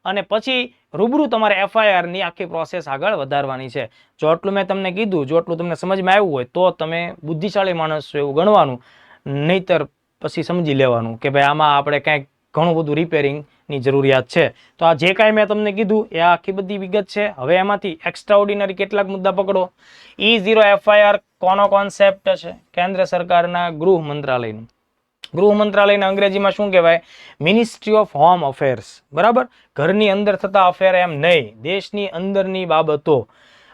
અને પછી રૂબરૂ તમારે એફઆઈઆરની આખી પ્રોસેસ આગળ વધારવાની છે. જો આટલું મેં તમને કીધું, જો આટલું તમને સમજમાં આવ્યું હોય તો તમે બુદ્ધિશાળી માણસ છો એવું ગણવાનું, નહીતર પછી સમજી લેવાનું કે ભાઈ આમાં આપણે કંઈક ઘણું બધું રિપેરિંગની જરૂરિયાત છે. તો આ જે કાંઈ મેં તમને કીધું એ આખી બધી વિગત છે. હવે એમાંથી એક્સ્ટ્રાઓર્ડિનરી કેટલાક મુદ્દા પકડો. E0 એફઆઈઆર કોનો કોન્સેપ્ટ છે? કેન્દ્ર સરકારના ગૃહ મંત્રાલયનું. ગૃહ મંત્રાલયના અંગ્રેજીમાં શું કહેવાય? મિનિસ્ટ્રી ઓફ હોમ અફેર્સ, બરાબર, ઘરની અંદર થતા અફેર એમ નહીં, દેશની અંદરની બાબતો.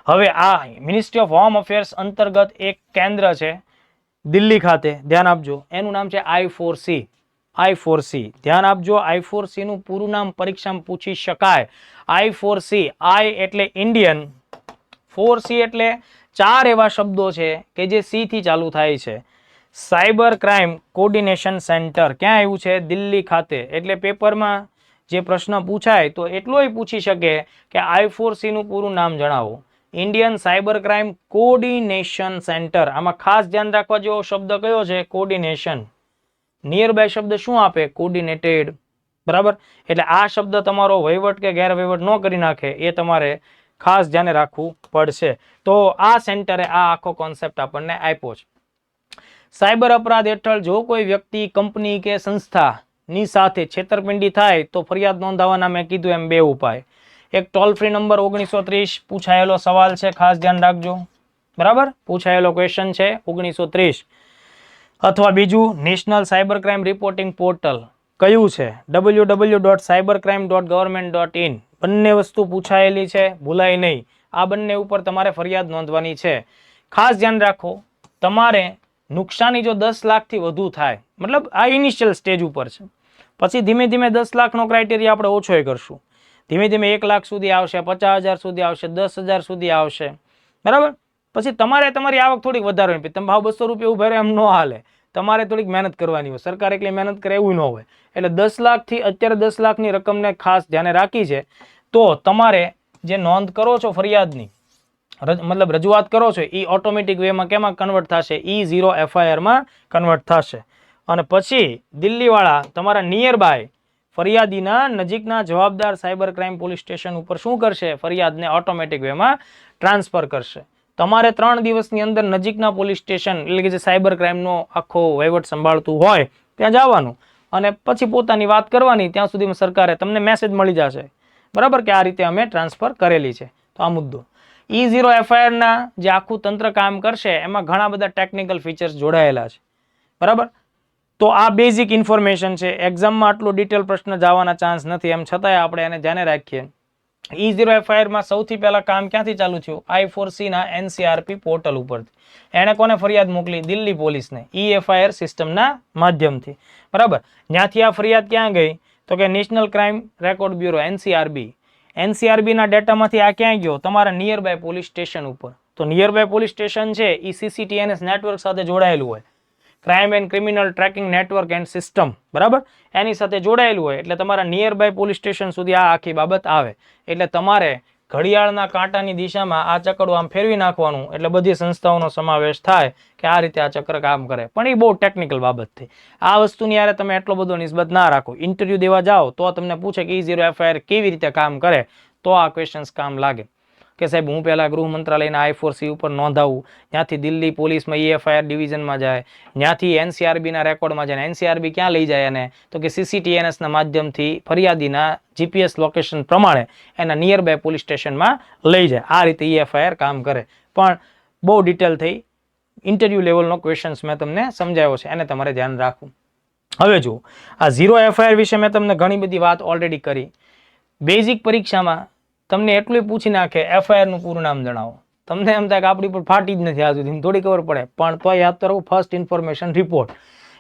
હવે આ મિનિસ્ટ્રી ઓફ હોમ અફેર્સ અંતર્ગત એક કેન્દ્ર છે દિલ્હી ખાતે, ધ્યાન આપજો, એનું નામ છે I4C. I4C, ધ્યાન આપજો, I4C નું પૂરું નામ પરીક્ષામાં પૂછી શકાય. I4C, I એટલે ઇન્ડિયન, 4C એટલે 4 એવા શબ્દો છે કે જે C થી ચાલુ થાય છે. સાયબર ક્રાઇમ કોર્ડિનેશન સેન્ટર ક્યાં આવ્યું છે? દિલ્હી ખાતે. એટલે પેપરમાં જે પ્રશ્ન પૂછાય તો એટલોય પૂછી શકે કે I4C નું પૂરું નામ જણાવો. Indian cyber crime coordination centre. આમાં ખાસ ધ્યાન રાખવા જેવો શબ્દ કયો છે? કોર્ડિનેશન. નિયર બાય શબ્દ શું આપે? કોર્ડિનેટેડ, બરાબર. એટલે આ શબ્દ તમારો વહીવટ કે ગેરવહીવટ ન કરી નાખે એ તમારે ખાસ ધ્યાને રાખવું પડશે. તો આ સેન્ટરે આ આખો કોન્સેપ્ટ આપણને આપ્યો છે. સાયબર અપરાધ હેઠળ જો કોઈ વ્યક્તિ, કંપની કે સંસ્થાની સાથે છેતરપિંડી થાય તો ફરિયાદ નોંધાવવાના મેં કીધું એમ 2 ઉપાય. એક ટોલ ફ્રી નંબર 1930 પૂછાયેલો સવાલ છે, ખાસ ધ્યાન રાખજો, બરાબર, પૂછાયેલો ક્વેશ્ચન છે 1930. અથવા બીજું national cyber crime reporting portal કયું છે? www.cybercrime.government.in. બંને વસ્તુ પૂછાયેલી છે, ભૂલાય નહીં. આ બંને ઉપર તમારે ફરિયાદ નોંધવાની છે. ખાસ ધ્યાન રાખો, તમારે નુકસાની જો 10 લાખથી વધુ થાય, મતલબ આ ઇનિશિયલ સ્ટેજ ઉપર છે, પછી ધીમે ધીમે 10 લાખનો ક્રાઇટેરિયા આપણે ઓછો કરશું, ધીમે ધીમે 1 લાખ સુધી આવશે, 50,000 સુધી આવશે, 10,000 સુધી આવશે, બરાબર. પછી તમારે તમારી આવક થોડીક વધારવાની, તમે ભાવ 200 રૂપિયા ઉભા રહે એમ ન હાલે, તમારે થોડીક મહેનત કરવાની હોય, સરકાર એકલી મહેનત કરે એવું ન હોય. એટલે 10 લાખથી અત્યારે 10 લાખની રકમને ખાસ ધ્યાને રાખી છે. તો તમારે જે નોંધ કરો છો ફરિયાદની, મતલબ રજૂઆત કરો છો એ ઓટોમેટિક વેમાં કેમાં કન્વર્ટ થશે? E0 FIR માં કન્વર્ટ થશે. અને પછી દિલ્હીવાળા તમારા નિયર બાય ફરિયાદીના નજીકના જવાબદાર સાયબર ક્રાઇમ પોલીસ સ્ટેશન ઉપર શું કરશે? ફરિયાદને ઓટોમેટિક વેમાં ટ્રાન્સફર કરશે. તમારે 3 દિવસની અંદર નજીકના પોલીસ સ્ટેશન એટલે કે જે સાયબર ક્રાઇમનો આખો વહીવટ સંભાળતું હોય ત્યાં જવાનું અને પછી પોતાની વાત કરવાની. ત્યાં સુધીમાં સરકારે તમને મેસેજ મળી જશે, બરાબર, કે આ રીતે અમે ટ્રાન્સફર કરેલી છે. તો આ મુદ્દો E0 FIR ના જે આખું તંત્ર કામ કરશે એમાં ઘણા બધા ટેકનિકલ ફીચર્સ જોડાયેલા છે, બરાબર. તો આ બેઝિક ઇન્ફોર્મેશન છે. એક્ઝામમાં આટલો ડિટેલ પ્રશ્ન જવાના ચાન્સ નથી, એમ છતાંય આપણે એને ધ્યાને રાખીએ. E0 FIR માં સૌથી પહેલા કામ ક્યાંથી ચાલુ થયું? I4C ના NCRP પોર્ટલ ઉપરથી. એણે કોને ફરિયાદ મોકલી? દિલ્હી પોલીસને, EFIR સિસ્ટમના માધ્યમથી, બરાબર. ત્યાંથી આ ફરિયાદ ક્યાં ગઈ? તો કે national crime record bureau NCRB ના ડેટામાંથી આ ક્યાં ગયો? તમારા નિયર બાય પોલીસ સ્ટેશન ઉપર. તો નિયર બાય પોલીસ સ્ટેશન છે એ CCTNS નેટવર્ક સાથે જોડાયેલું હોય, crime and criminal tracking network and system, બરાબર, એની સાથે જોડાયેલું હોય. એટલે તમારા નિયર બાય પોલીસ સ્ટેશન સુધી આ આખી બાબત આવે. એટલે તમારે ઘડિયાળના કાંટાની દિશામાં આ ચક્કડું આમ ફેરવી નાખવાનું, એટલે બધી સંસ્થાઓનો સમાવેશ થાય કે આ રીતે આ ચક્ર કામ કરે. પણ એ બહુ ટેકનિકલ બાબત થઈ. આ વસ્તુની યારે તમે એટલો બધો નિસ્બત ના રાખો. ઇન્ટરવ્યુ દેવા જાઓ તો તમને પૂછે કે E0 FIR કેવી રીતે કામ કરે, તો આ ક્વેશ્ચન્સ કામ લાગે કે સાહેબ હું પહેલા ગૃહ મંત્રાલયના I4C ઉપર નોંધાવું, ત્યાંથી દિલ્હી પોલીસમાં EFIR ડિવિઝનમાં જાય, ત્યાંથી NCRBના રેકોર્ડમાં જાય. NCRB ક્યાં લઈ જાય? અને તો કે CCTNSના માધ્યમથી ફરિયાદીના GPS લોકેશન પ્રમાણે એના નિયર બાય પોલીસ સ્ટેશનમાં લઈ જાય. આ રીતે EFIR કામ કરે. પણ બહુ ડિટેલ થઈ. ઇન્ટરવ્યુ લેવલનો ક્વેશ્ચન્સ મેં તમને સમજાવ્યો છે, એને તમારે ધ્યાન રાખવું. હવે જુઓ, આ 0 FIR વિશે મેં તમને ઘણી બધી વાત ઓલરેડી કરી. બેઝિક પરીક્ષામાં તમને એટલું પૂછી નાખે FIR નું પૂરું નામ જણાવો, તમને એમ થાય કે આપણી પર ફાટી જ નથી આ સુધી, થોડી ખબર પડે. પણ તો યાદ તો રાખો, ફર્સ્ટ ઇન્ફોર્મેશન રિપોર્ટ.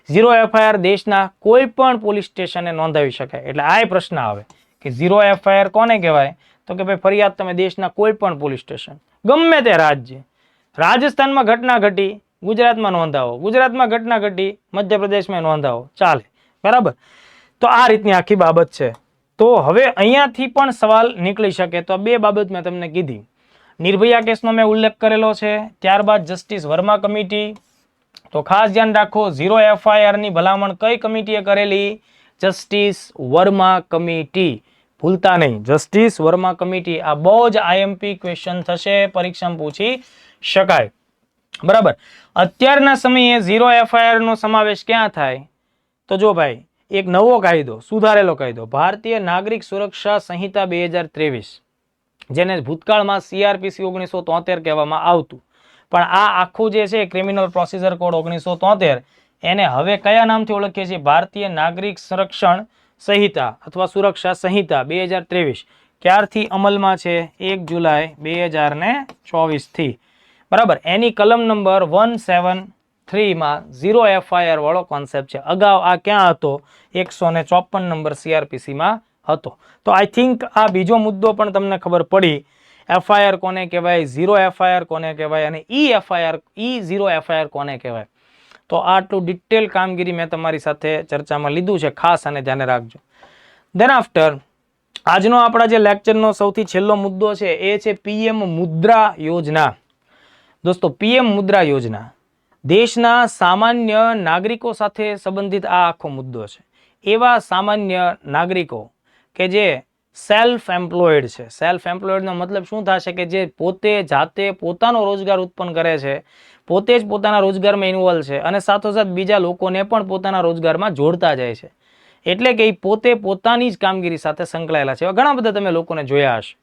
0 FIR દેશના કોઈ પણ પોલીસ સ્ટેશને નોંધાવી શકાય. એટલે આ પ્રશ્ન આવે કે 0 FIR કોને કહેવાય? તો કે ભાઈ ફરિયાદ તમે દેશના કોઈ પણ પોલીસ સ્ટેશન, ગમે તે રાજ્ય, રાજસ્થાનમાં ઘટના ઘટી, ગુજરાતમાં નોંધાવો, ગુજરાતમાં ઘટના ઘટી, મધ્યપ્રદેશમાં નોંધાવો, ચાલે, બરાબર. તો આ રીતની આખી બાબત છે. તો હવે અહીંયાથી પણ સવાલ નીકળી શકે. તો બે બાબત મેં તમને કીધી. નિર્ભયા કેસનો મેં ઉલ્લેખ કરેલો છે, ત્યારબાદ જસ્ટિસ વર્મા કમિટી. તો ખાસ ધ્યાન રાખો, 0 FIR ની ભલામણ કઈ કમિટીએ કરેલી? જસ્ટિસ વર્મા કમિટી, ભૂલતા નહીં, જસ્ટિસ વર્મા કમિટી. આ બહુ જ IMP ક્વેશ્ચન થશે, પરીક્ષામાં પૂછી શકાય, બરાબર. અત્યારના સમયે 0 FIR નો સમાવેશ ક્યાં થાય? તો જો ભાઈ, એક નવો કાયદો, સુધારેલો કાયદો, ભારતીય નાગરિક સુરક્ષા સંહિતા 2023, જેને ભૂતકાળમાં CRPC 1973 કહેવામાં આવતું. પણ આ આખું જે છે ક્રિમિનલ પ્રોસિજર કોડ 1973, એને હવે કયા નામથી ઓળખીએ છીએ? ભારતીય નાગરિક સંરક્ષણ સંહિતા અથવા સુરક્ષા સંહિતા 2023. ક્યારથી અમલમાં છે? 1 જુલાઈ 2024 થી, બરાબર. એની કલમ નંબર 173 માં 0 FIR વાળો કોન્સેપ્ટ છે. અગાઉ આ ક્યાં હતો? 154 નંબર CRPC માં હતો. તો આઈ થિંક આ બીજો મુદ્દો પણ તમને ખબર પડી. FIR કોને કહેવાય, 0 FIR કોને કહેવાય અને E0 FIR કોને કહેવાય. તો આટલું ડિટેલ કામગીરી મેં તમારી સાથે ચર્ચામાં લીધું છે, ખાસ અને ધ્યાને રાખજો. દેન આફ્ટર આજનો આપણા જે લેક્ચરનો સૌથી છેલ્લો મુદ્દો છે એ છે PM મુદ્રા યોજના. દોસ્તો, PM મુદ્રા યોજના દેશના સામાન્ય નાગરિકો સાથે સંબંધિત આ આખો મુદ્દો છે. એવા સામાન્ય નાગરિકો કે જે સેલ્ફ એમ્પ્લોયડ છે. સેલ્ફ એમ્પ્લોયડનો મતલબ શું થશે? કે જે પોતે જાતે પોતાનો રોજગાર ઉત્પન્ન કરે છે, પોતે જ પોતાના રોજગારમાં ઇન્વોલ્વ છે અને સાથોસાથ બીજા લોકોને પણ પોતાના રોજગારમાં જોડતા જાય છે. એટલે કે પોતે પોતાની જ કામગીરી સાથે સંકળાયેલા છે. એવા ઘણા બધા તમે લોકોને જોયા હશે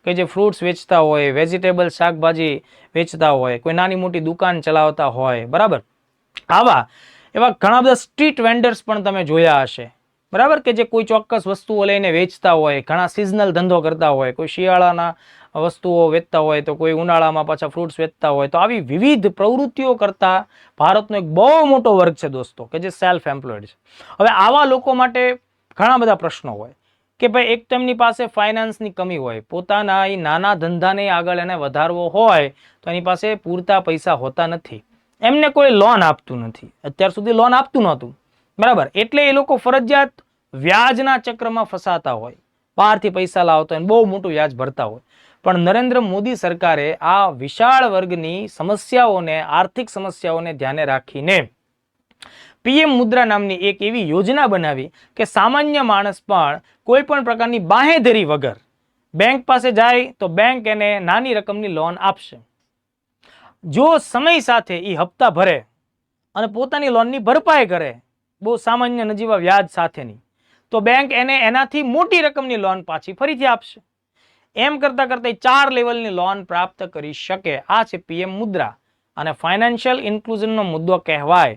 કે જે ફ્રૂટ્સ વેચતા હોય, વેજીટેબલ શાકભાજી વેચતા હોય, કોઈ નાની મોટી દુકાન ચલાવતા હોય, બરાબર. એવા ઘણા બધા સ્ટ્રીટ વેન્ડર્સ પણ તમે જોયા હશે, બરાબર, કે જે કોઈ ચોક્કસ વસ્તુઓ લઈને વેચતા હોય. ઘણા સિઝનલ ધંધો કરતા હોય, કોઈ શિયાળાના વસ્તુઓ વેચતા હોય તો કોઈ ઉનાળામાં પાછા ફ્રૂટ્સ વેચતા હોય. તો આવી વિવિધ પ્રવૃત્તિઓ કરતા ભારતનો એક બહુ મોટો વર્ગ છે દોસ્તો, કે જે સેલ્ફ એમ્પ્લોયડ છે. હવે આવા લોકો માટે ઘણા બધા પ્રશ્નો હોય કે ભાઈ, એક તો એમની પાસે ફાઇનાન્સની કમી હોય, પોતાના એ નાના ધંધાને આગળ એને વધારવો હોય તો એની પાસે પૂરતા પૈસા હોતા નથી, એમને કોઈ લોન આપતું નથી, અત્યાર સુધી લોન આપતું નહોતું, બરાબર. એટલે એ લોકો ફરજિયાત વ્યાજના ચક્રમાં ફસાતા હોય, બહારથી પૈસા લાવતા હોય, બહુ મોટું વ્યાજ ભરતા હોય. પણ નરેન્દ્ર મોદી સરકારે આ વિશાળ વર્ગની સમસ્યાઓને, આર્થિક સમસ્યાઓને ધ્યાને રાખીને પીએમ મુદ્રા નામની એક એવી યોજના બનાવી કે સામાન્ય માણસ પણ કોઈ પણ પ્રકારની બાંહેધરી વગર બેંક પાસે જાય તો બેંક એને નાની રકમની લોન આપશે. જો સમય સાથે એ હપ્તા ભરે અને પોતાની લોનની ભરપાઈ કરે, બહુ સામાન્ય નજીવા વ્યાજ સાથેની, તો બેંક એને એનાથી મોટી રકમની લોન પાછી ફરીથી આપશે. એમ કરતા કરતા 4 લેવલની લોન પ્રાપ્ત કરી શકે. આ છે પીએમ મુદ્રા. અને ફાઇનાન્શિયલ ઇન્ક્લુઝનનો મુદ્દો કહેવાય.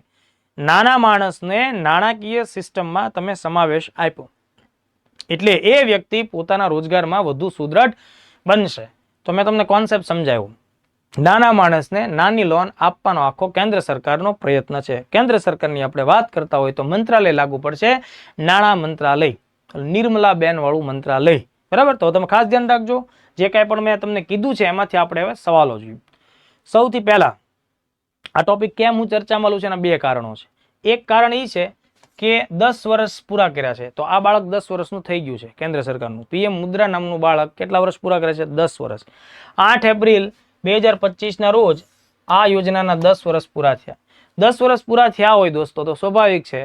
નાના માણસને નાણાકીય સિસ્ટમમાં તમે સમાવેશ આપ્યો એટલે એ વ્યક્તિ પોતાના રોજગારમાં વધુ સુદૃઢ બનશે. તો મેં તમને કોન્સેપ્ટ સમજાવ્યો. નાના માણસને નાની લોન આપવાનો આખો કેન્દ્ર સરકારનો પ્રયત્ન છે. કેન્દ્ર સરકારની આપણે વાત કરતા હોય તો મંત્રાલય લાગુ પડશે, નાણાં મંત્રાલય, નિર્મલાબેન વાળું મંત્રાલય. બરાબર? તો તમે ખાસ ધ્યાન રાખજો. જે કાંઈ પણ મેં તમને કીધું છે એમાંથી આપણે હવે સવાલો જોઈએ. સૌથી પહેલા આ ટોપિક કેમ હું ચર્ચામાં લઉં છું એના 2 કારણો છે. એક કારણ એ છે કે 10 વર્ષ પૂરા કર્યા છે, તો આ બાળક 10 વર્ષનું થઈ ગયું છે. કેન્દ્ર સરકારનું પીએમ મુદ્રા નામનું બાળક કેટલા વર્ષ પૂરા કરે છે? 10 વર્ષ. 8 એપ્રિલ 2025 રોજ આ યોજનાના 10 વર્ષ પૂરા થયા. 10 વર્ષ પૂરા થયા હોય દોસ્તો, તો સ્વાભાવિક છે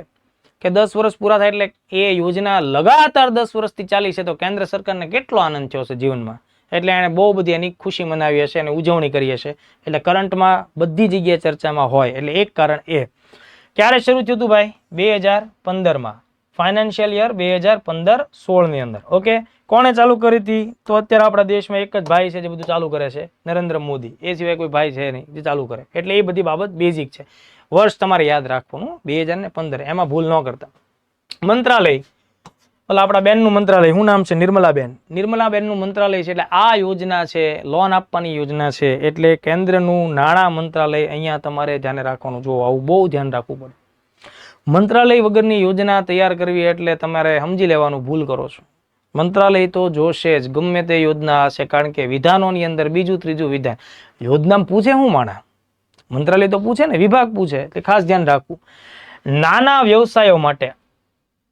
કે 10 વર્ષ પૂરા થાય એટલે એ યોજના લગાતાર 10 વર્ષથી ચાલી છે, તો કેન્દ્ર સરકારને કેટલો આનંદ થયો છે જીવનમાં. એટલે એણે બહુ બધી એની ખુશી મનાવી હશે અને ઉજવણી કરી હશે. એટલે કરંટમાં બધી જગ્યાએ ચર્ચામાં હોય. એટલે એક કારણ એ. ક્યારે શરૂ થયું હતું ભાઈ? 2015માં. ફાઇનાન્શિયલ યર 2015-16 ની અંદર. ઓકે, કોણે ચાલુ કરી હતી? તો અત્યારે આપણા દેશમાં એક જ ભાઈ છે જે બધું ચાલુ કરે છે, નરેન્દ્ર મોદી. એ સિવાય કોઈ ભાઈ છે નહીં જે ચાલુ કરે. એટલે એ બધી બાબત બેઝિક છે. વર્ષ તમારે યાદ રાખવાનું, 2015. એમાં ભૂલ ન કરતા. મંત્રાલય, એટલે આપણા બેનનું મંત્રાલય, શું નામ છે? નિર્મલાબેન. નિર્મલાબેનનું મંત્રાલય છે. એટલે આ યોજના છે, લોન આપવાની યોજના છે. એટલે કેન્દ્રનું નાણાં મંત્રાલય અહીંયા તમારે ધ્યાને રાખવાનું. જો આવું બહુ ધ્યાન રાખવું પડે. મંત્રાલય વગરની યોજના તૈયાર કરવી એટલે તમારે સમજી લેવાનું ભૂલ કરો છો. મંત્રાલય તો જોશે જ, ગમે તે યોજના હશે, કારણ કે વિધાનોની અંદર બીજું ત્રીજું વિધાન. યોજનામાં પૂછે શું માણા? મંત્રાલય તો પૂછે ને, વિભાગ પૂછે. એટલે ખાસ ધ્યાન રાખવું. નાના વ્યવસાયો માટે,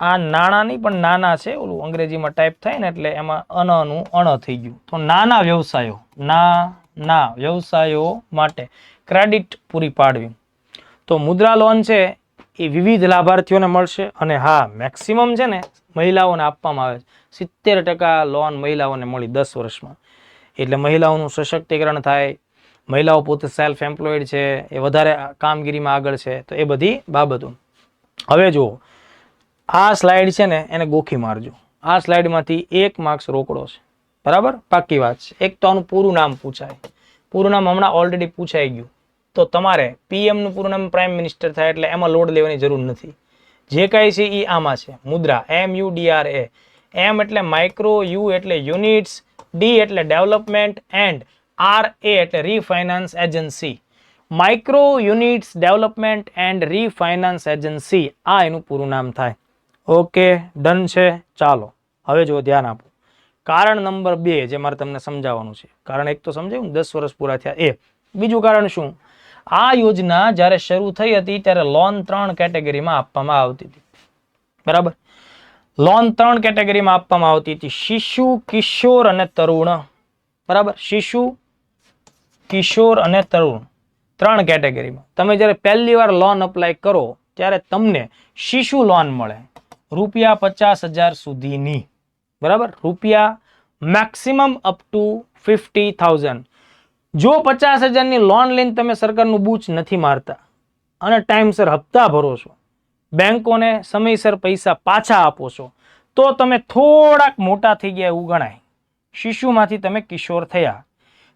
આ નાણાં નહીં પણ નાના છે, ઓલું અંગ્રેજીમાં ટાઈપ થાય ને એટલે એમાં અનનું અણ થઈ ગયું. તો નાના વ્યવસાયો, નાના વ્યવસાયો માટે ક્રેડિટ પૂરી પાડવી. તો મુદ્રા લોન છે એ વિવિધ લાભાર્થીઓને મળશે. અને હા, મેક્સિમમ છે ને મહિલાઓને આપવામાં આવે છે. 70% લોન મહિલાઓને મળી 10 વર્ષમાં. એટલે મહિલાઓનું સશક્તિકરણ થાય. મહિલાઓ પોતે સેલ્ફ એમ્પ્લોયડ છે, એ વધારે કામગીરીમાં આગળ છે. તો એ બધી બાબતો. હવે જુઓ, આ સ્લાઇડ છે ને એને ગોખી મારજો. આ સ્લાઇડમાંથી 1 માર્ક્સ રોકડો છે. બરાબર? પાક્કી વાત છે. એક તો આનું પૂરું નામ પૂછાય. પૂરું નામ હમણાં ઓલરેડી પૂછાઈ ગયું. તો તમારે પીએમનું પૂરું નામ પ્રાઇમ મિનિસ્ટર થાય એટલે એમાં લોડ લેવાની જરૂર નથી. જે કાંઈ છે એ આમાં છે. મુદ્રા, MUDRA. એમ એટલે માઇક્રો, યુ એટલે યુનિટ્સ, ડી એટલે ડેવલપમેન્ટ, એન્ડ RA એટલે refinance agency. Micro units development and refinance agency, આ એનું પૂરું નામ થાય. ઓકે, ડન છે. ચાલો હવે જો ધ્યાન આપો. કારણ નંબર 2 જે મારે તમને સમજાવવાનું છે. કારણ એક તો સમજાયું, 10 વર્ષ પૂરા થયા એ. બીજું કારણ શું? આ યોજના જ્યારે શરૂ થઈ હતી ત્યારે લોન 3 કેટેગરીમાં આપવામાં આવતી હતી. બરાબર? લોન 3 કેટેગરીમાં આપવામાં આવતી હતી. શિશુ, કિશોર અને તરુણ. બરાબર? શિશુ, કિશોર અને તરુણ, 3 કેટેગરીમાં. તમે જ્યારે પહેલી વાર લોન અપ્લાય કરો ત્યારે તમને શિશુ લોન મળે રૂપિયા 50,000 સુધીની. બરાબર? રૂપિયા મેક્સિમમ અપ ટુ 50,000. જો 50,000ની લોન લઈને તમે સરકારનું બૂચ નથી મારતા અને ટાઈમસર હપ્તા ભરો છો, બેંકોને સમયસર પૈસા પાછા આપો છો, તો તમે થોડાક મોટા થઈ ગયા એવું ગણાય. શિશુમાંથી તમે કિશોર થયા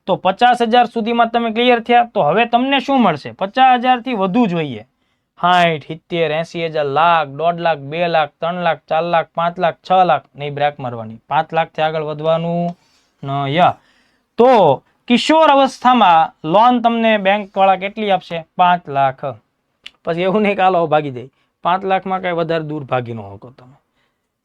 તો 50,000 સુધીમાં તમે ક્લિયર થયા. તો હવે તમને શું મળશે? 50,000થી વધુ જોઈએ. 60, 70, 80,000, લાખ, 1.5 લાખ, 2 લાખ, 3 લાખ, 4 લાખ, 5 લાખ, 6 લાખ. નહીં બ્રેક મારવાની. 5 લાખથી આગળ વધવાનું ન. તો કિશોર અવસ્થામાં લોન તમને બેંક વાળા કેટલી આપશે? 5 લાખ. પછી એવું નહીં કે હાલો ભાગી જાય. 5 લાખમાં કઈ વધારે દૂર ભાગી ન શકો તમે.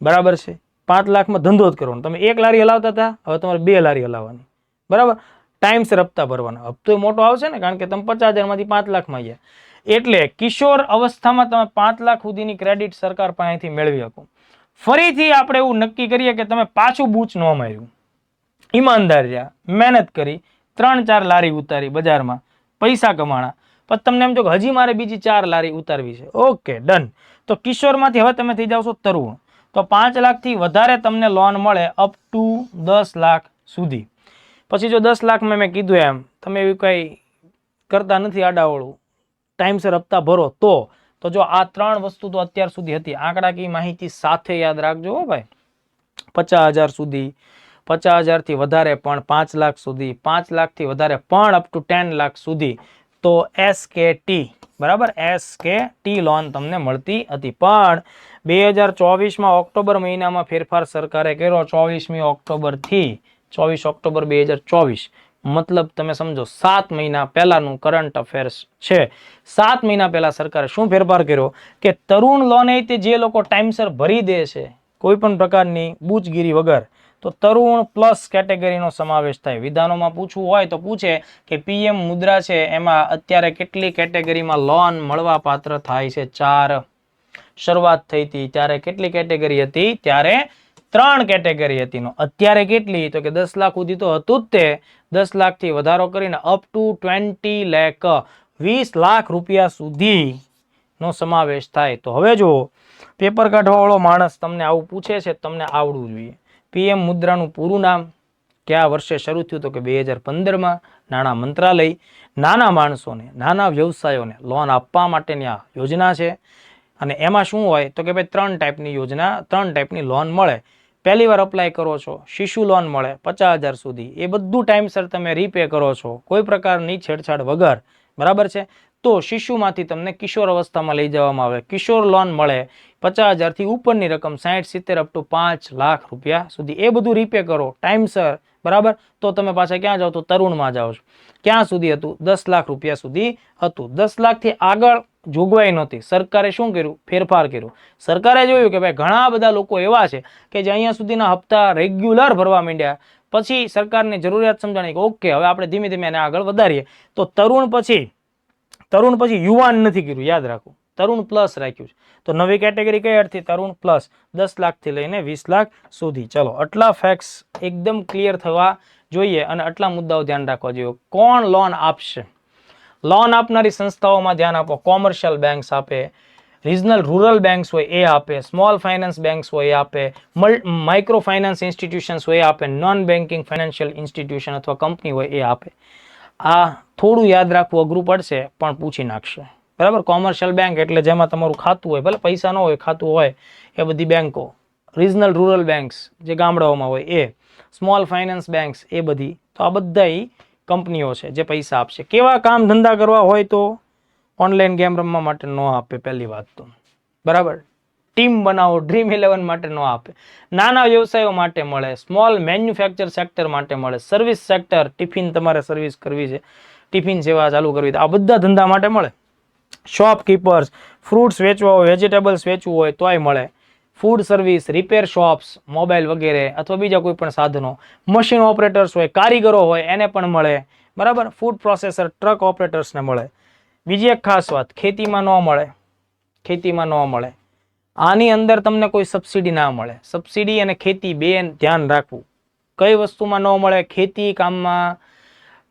બરાબર છે? 5 લાખમાં ધંધો જ કરવાનો. તમે 1 લારી હલાવતા હતા, હવે તમારે 2 લારી હલાવવાની. બરાબર? ટાઈમસર હપ્તા ભરવાના. હપ્તો મોટો આવશે ને, કારણ કે તમે 50,000માંથી 5 લાખમાં ગયા. એટલે કિશોર અવસ્થામાં તમે 5 લાખ સુધીની ક્રેડિટ સરકાર પાસેથી મેળવી શકો. ફરીથી આપણે એવું નક્કી કરીએ કે તમે પાછું બૂચ ન માર્યું, ઈમાનદાર રહ્યા, મહેનત કરી, 3-4 લારી ઉતારી બજારમાં, પૈસા કમાણા, પછી તમને એમ જો કે હજી મારે બીજી 4 લારી ઉતારવી છે, ઓકે ડન. તો કિશોરમાંથી હવે તમે થઈ જાવ છો તરુણ, તો 5 લાખથી વધારે તમને લોન મળે અપ ટુ 10 લાખ સુધી. પછી જો 10 લાખમાં મેં કીધું એમ તમે એવી કંઈ કરતા નથી આડાવળું, ટાઈમસર હપ્તા ભરો તો જો આ 3 વસ્તુ તો અત્યાર સુધી હતી, આંકડાકીય માહિતી સાથે યાદ રાખજો હો ભાઈ. 50,000 સુધી, 50,000 થી વધારે પણ 5 લાખ સુધી, 5 લાખથી વધારે પણ અપ ટુ 10 લાખ સુધી, તો SKT બરાબર, SKT લોન તમને મળતી હતી. પણ 2024માં ઓક્ટોબર મહિનામાં ફેરફાર સરકારે કર્યો, 24મી ઓક્ટોબરથી 24 ઓક્ટોબર 2024, મતલબ તમે સમજો 7 મહિના પહેલાનું કરંટ અફેર્સ છે. 7 મહિના પહેલા સરકારે શું ફેરફાર કર્યો કે તરુણ લોન એ તે જે લોકો ટાઈમસર ભરી દે છે કોઈ પણ પ્રકારની બૂચગીરી વગર, તો તરુણ પ્લસ કેટેગરીનો સમાવેશ થાય. વિધાનોમાં પૂછવું હોય તો પૂછે કે પીએમ મુદ્રા છે એમાં અત્યારે કેટલી કેટેગરીમાં લોન મળવા પાત્ર થાય છે? 4. શરૂઆત થઈ હતી ત્યારે કેટલી કેટેગરી હતી? ત્યારે 3 કેટેગરી હતી. અત્યારે કેટલી? તો કે 10 લાખ સુધી તો હતું જ તે, 10 લાખથી વધારો કરીને અપ ટુ 20 લાખ, 20 લાખ રૂપિયા સુધીનો સમાવેશ થાય. તો હવે જો પેપર કાઢવાવાળો માણસ તમને આવું પૂછે છે, તમને આવડવું જોઈએ. પીએમ મુદ્રાનું પૂરું નામ, કયા વર્ષે શરૂ થયું? તો કે 2015માં. નાણાં મંત્રાલય નાના માણસોને, નાના વ્યવસાયોને લોન આપવા માટેની આ યોજના છે. અને એમાં શું હોય તો કે ભાઈ 3 ટાઈપની યોજના, 3 ટાઈપની લોન મળે. પહેલી વાર અપ્લાય કરો છો, શિશુ લોન મળે 50,000 સુધી, એ બધું ટાઈમસર તમે રીપે કરો છો કોઈ પ્રકારની છેડછાડ વગર, બરાબર છે. તો શિશુમાંથી તમને કિશોર અવસ્થામાં લઈ જવામાં આવે, કિશોર લોન મળે 50,000થી ઉપરની રકમ, 60-70 અપ ટુ 5 લાખ રૂપિયા સુધી, એ બધું રીપે કરો ટાઈમસર, બરાબર. તો તમે પાછા ક્યાં જાઓ? તો તરુણમાં જાઓ છો. ક્યાં સુધી હતું? 10 લાખ રૂપિયા સુધી હતું. 10 લાખથી આગળ જોગવાઈ નહોતી. સરકારે શું કર્યું? ફેરફાર કર્યો. સરકારે જોયું કે ભાઈ ઘણા બધા લોકો એવા છે કે જે અહીંયા સુધીના હપ્તા રેગ્યુલર ભરવા માંડ્યા, પછી સરકારની જરૂરિયાત સમજાણી કે ઓકે હવે આપણે ધીમે ધીમે એને આગળ વધારીએ. તો તરુણ પછી યુવાન નથી કર્યું, યાદ રાખો, તરુણ પ્લસ રાખ્યું છે. તો નવી કેટેગરી કઈ અર્થી? તરુણ પ્લસ, 10 લાખથી લઈને 20 લાખ સુધી. ચલો, આટલા ફેક્ટ્સ એકદમ ક્લિયર થવા જોઈએ અને આટલા મુદ્દાઓ ધ્યાન રાખવા જોઈએ. કોણ લોન આપશે? લોન આપનારી સંસ્થાઓમાં ધ્યાન આપો. કોમર્શિયલ બેંક્સ આપે, રિજનલ રૂરલ બેંક્સ હોય એ આપે, સ્મોલ ફાઇનાન્સ બેંક્સ હોય એ આપે, માઇક્રો ફાઇનાન્સ ઇન્સ્ટિટ્યુશન્સ હોય એ આપે, નોન બેન્કિંગ ફાઇનાન્શિયલ ઇન્સ્ટિટ્યુશન અથવા કંપની હોય એ આપે. આ થોડું યાદ રાખવું અઘરું પડશે પણ પૂછી નાખશે, બરાબર. કોમર્શિયલ બેંક એટલે જેમાં તમારું ખાતું હોય, ભલે પૈસા ન હોય, ખાતું હોય, એ બધી બેંકો. રિજનલ રૂરલ બેંક્સ જે ગામડાઓમાં હોય એ, સ્મોલ ફાઇનાન્સ બેંક્સ એ બધી. તો આ બધા કંપનીઓ છે જે પૈસા આપશે. કેવા કામ ધંધા કરવા હોય તો ઓનલાઈન ગેમ રમવા માટે ન આપે, પહેલી વાત તો, બરાબર. ટીમ બનાવો, ડ્રીમ 11 માટે ન આપે. નાના વ્યવસાયો માટે મળે, સ્મોલ મેન્યુફેક્ચર સેક્ટર માટે મળે, સર્વિસ સેક્ટર, ટિફિન તમારે સર્વિસ કરવી છે, ટિફિન સેવા ચાલુ કરવી, આ બધા ધંધા માટે મળે. શોપકીપર્સ, ફ્રૂટ્સ વેચવા હોય, વેજીટેબલ્સ વેચવું હોય તોય મળે. Food service, repair shops, mobile વગેરે અથવા બીજા કોઈ પણ સાધનો, મશીન ઓપરેટર્સ હોય, કારીગરો હોય એને પણ મળે, બરાબર. ફૂડ પ્રોસેસર, ટ્રક ઓપરેટર્સને મળે. બીજી એક ખાસ વાત, ખેતીમાં ન મળે, ખેતીમાં ન મળે. આની અંદર તમને કોઈ સબસિડી ના મળે. સબસિડી અને ખેતી બે ધ્યાન રાખવું. કઈ વસ્તુમાં ન મળે? ખેતી કામમાં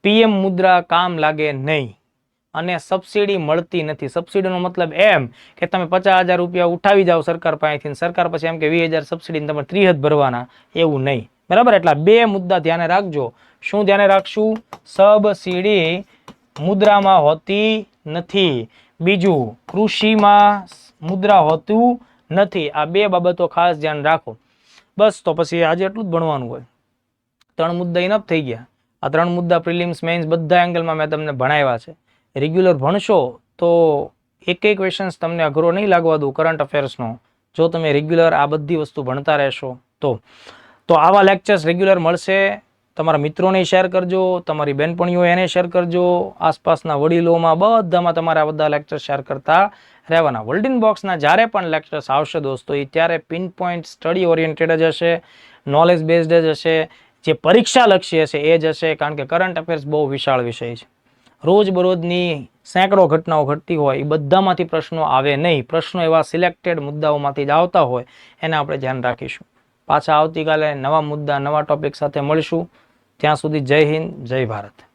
પીએમ મુદ્રા કામ લાગે નહીં અને સબસિડી મળતી નથી. સબસિડીનો મતલબ એમ કે તમે 50,000 રૂપિયા ઉઠાવી જાઓ સરકાર પાસેથી, સરકાર પછી એમ કે 20,000 સબસિડી તમે 30 ભરવાના, એવું નહીં, બરાબર. એટલા બે મુદ્દા ધ્યાને રાખજો. શું ધ્યાને રાખશું? સબસિડી મુદ્રામાં હોતી નથી. બીજું, કૃષિમાં મુદ્રા હોતું નથી. આ બે બાબતો ખાસ ધ્યાન રાખો. બસ, તો પછી આજે એટલું જ ભણવાનું હોય. 3 મુદ્દા ઇનફ થઈ ગયા. આ 3 મુદ્દા પ્રિલિમ્સ, મેઇન્સ બધા એંગલમાં મેં તમને ભણાવ્યા છે. રેગ્યુલર ભણશો તો એક ક્વેશ્ચન્સ તમને અઘરો નહીં લાગવા દઉં કરંટ અફેર્સનો, જો તમે રેગ્યુલર આ બધી વસ્તુ ભણતા રહેશો તો. આવા લેક્ચર્સ રેગ્યુલર મળશે. તમારા મિત્રોને શેર કરજો, તમારી બહેનપણીઓ એને શેર કરજો, આસપાસના વડીલોમાં બધામાં તમારે આ બધા લેક્ચર શેર કરતા રહેવાના. વર્લ્ડ ઇન બોક્સના જ્યારે પણ લેક્ચર્સ આવશે દોસ્તો, એ ત્યારે પિન પોઈન્ટ સ્ટડી ઓરિએન્ટેડ જ હશે, નોલેજ બેઝડ જ હશે, જે પરીક્ષા લક્ષી હશે એ જ હશે. કારણ કે કરંટ અફેર્સ બહુ વિશાળ વિષય છે. રોજબરોજની સેંકડો ઘટનાઓ ઘટતી હોય, એ બધામાંથી પ્રશ્નો આવે નહીં. પ્રશ્નો એવા સિલેક્ટેડ મુદ્દાઓમાંથી જ આવતા હોય, એને આપણે ધ્યાન રાખીશું. પાછા આવતીકાલે નવા મુદ્દા, નવા ટોપિક સાથે મળીશું. ત્યાં સુધી જય હિન્દ, જય ભારત.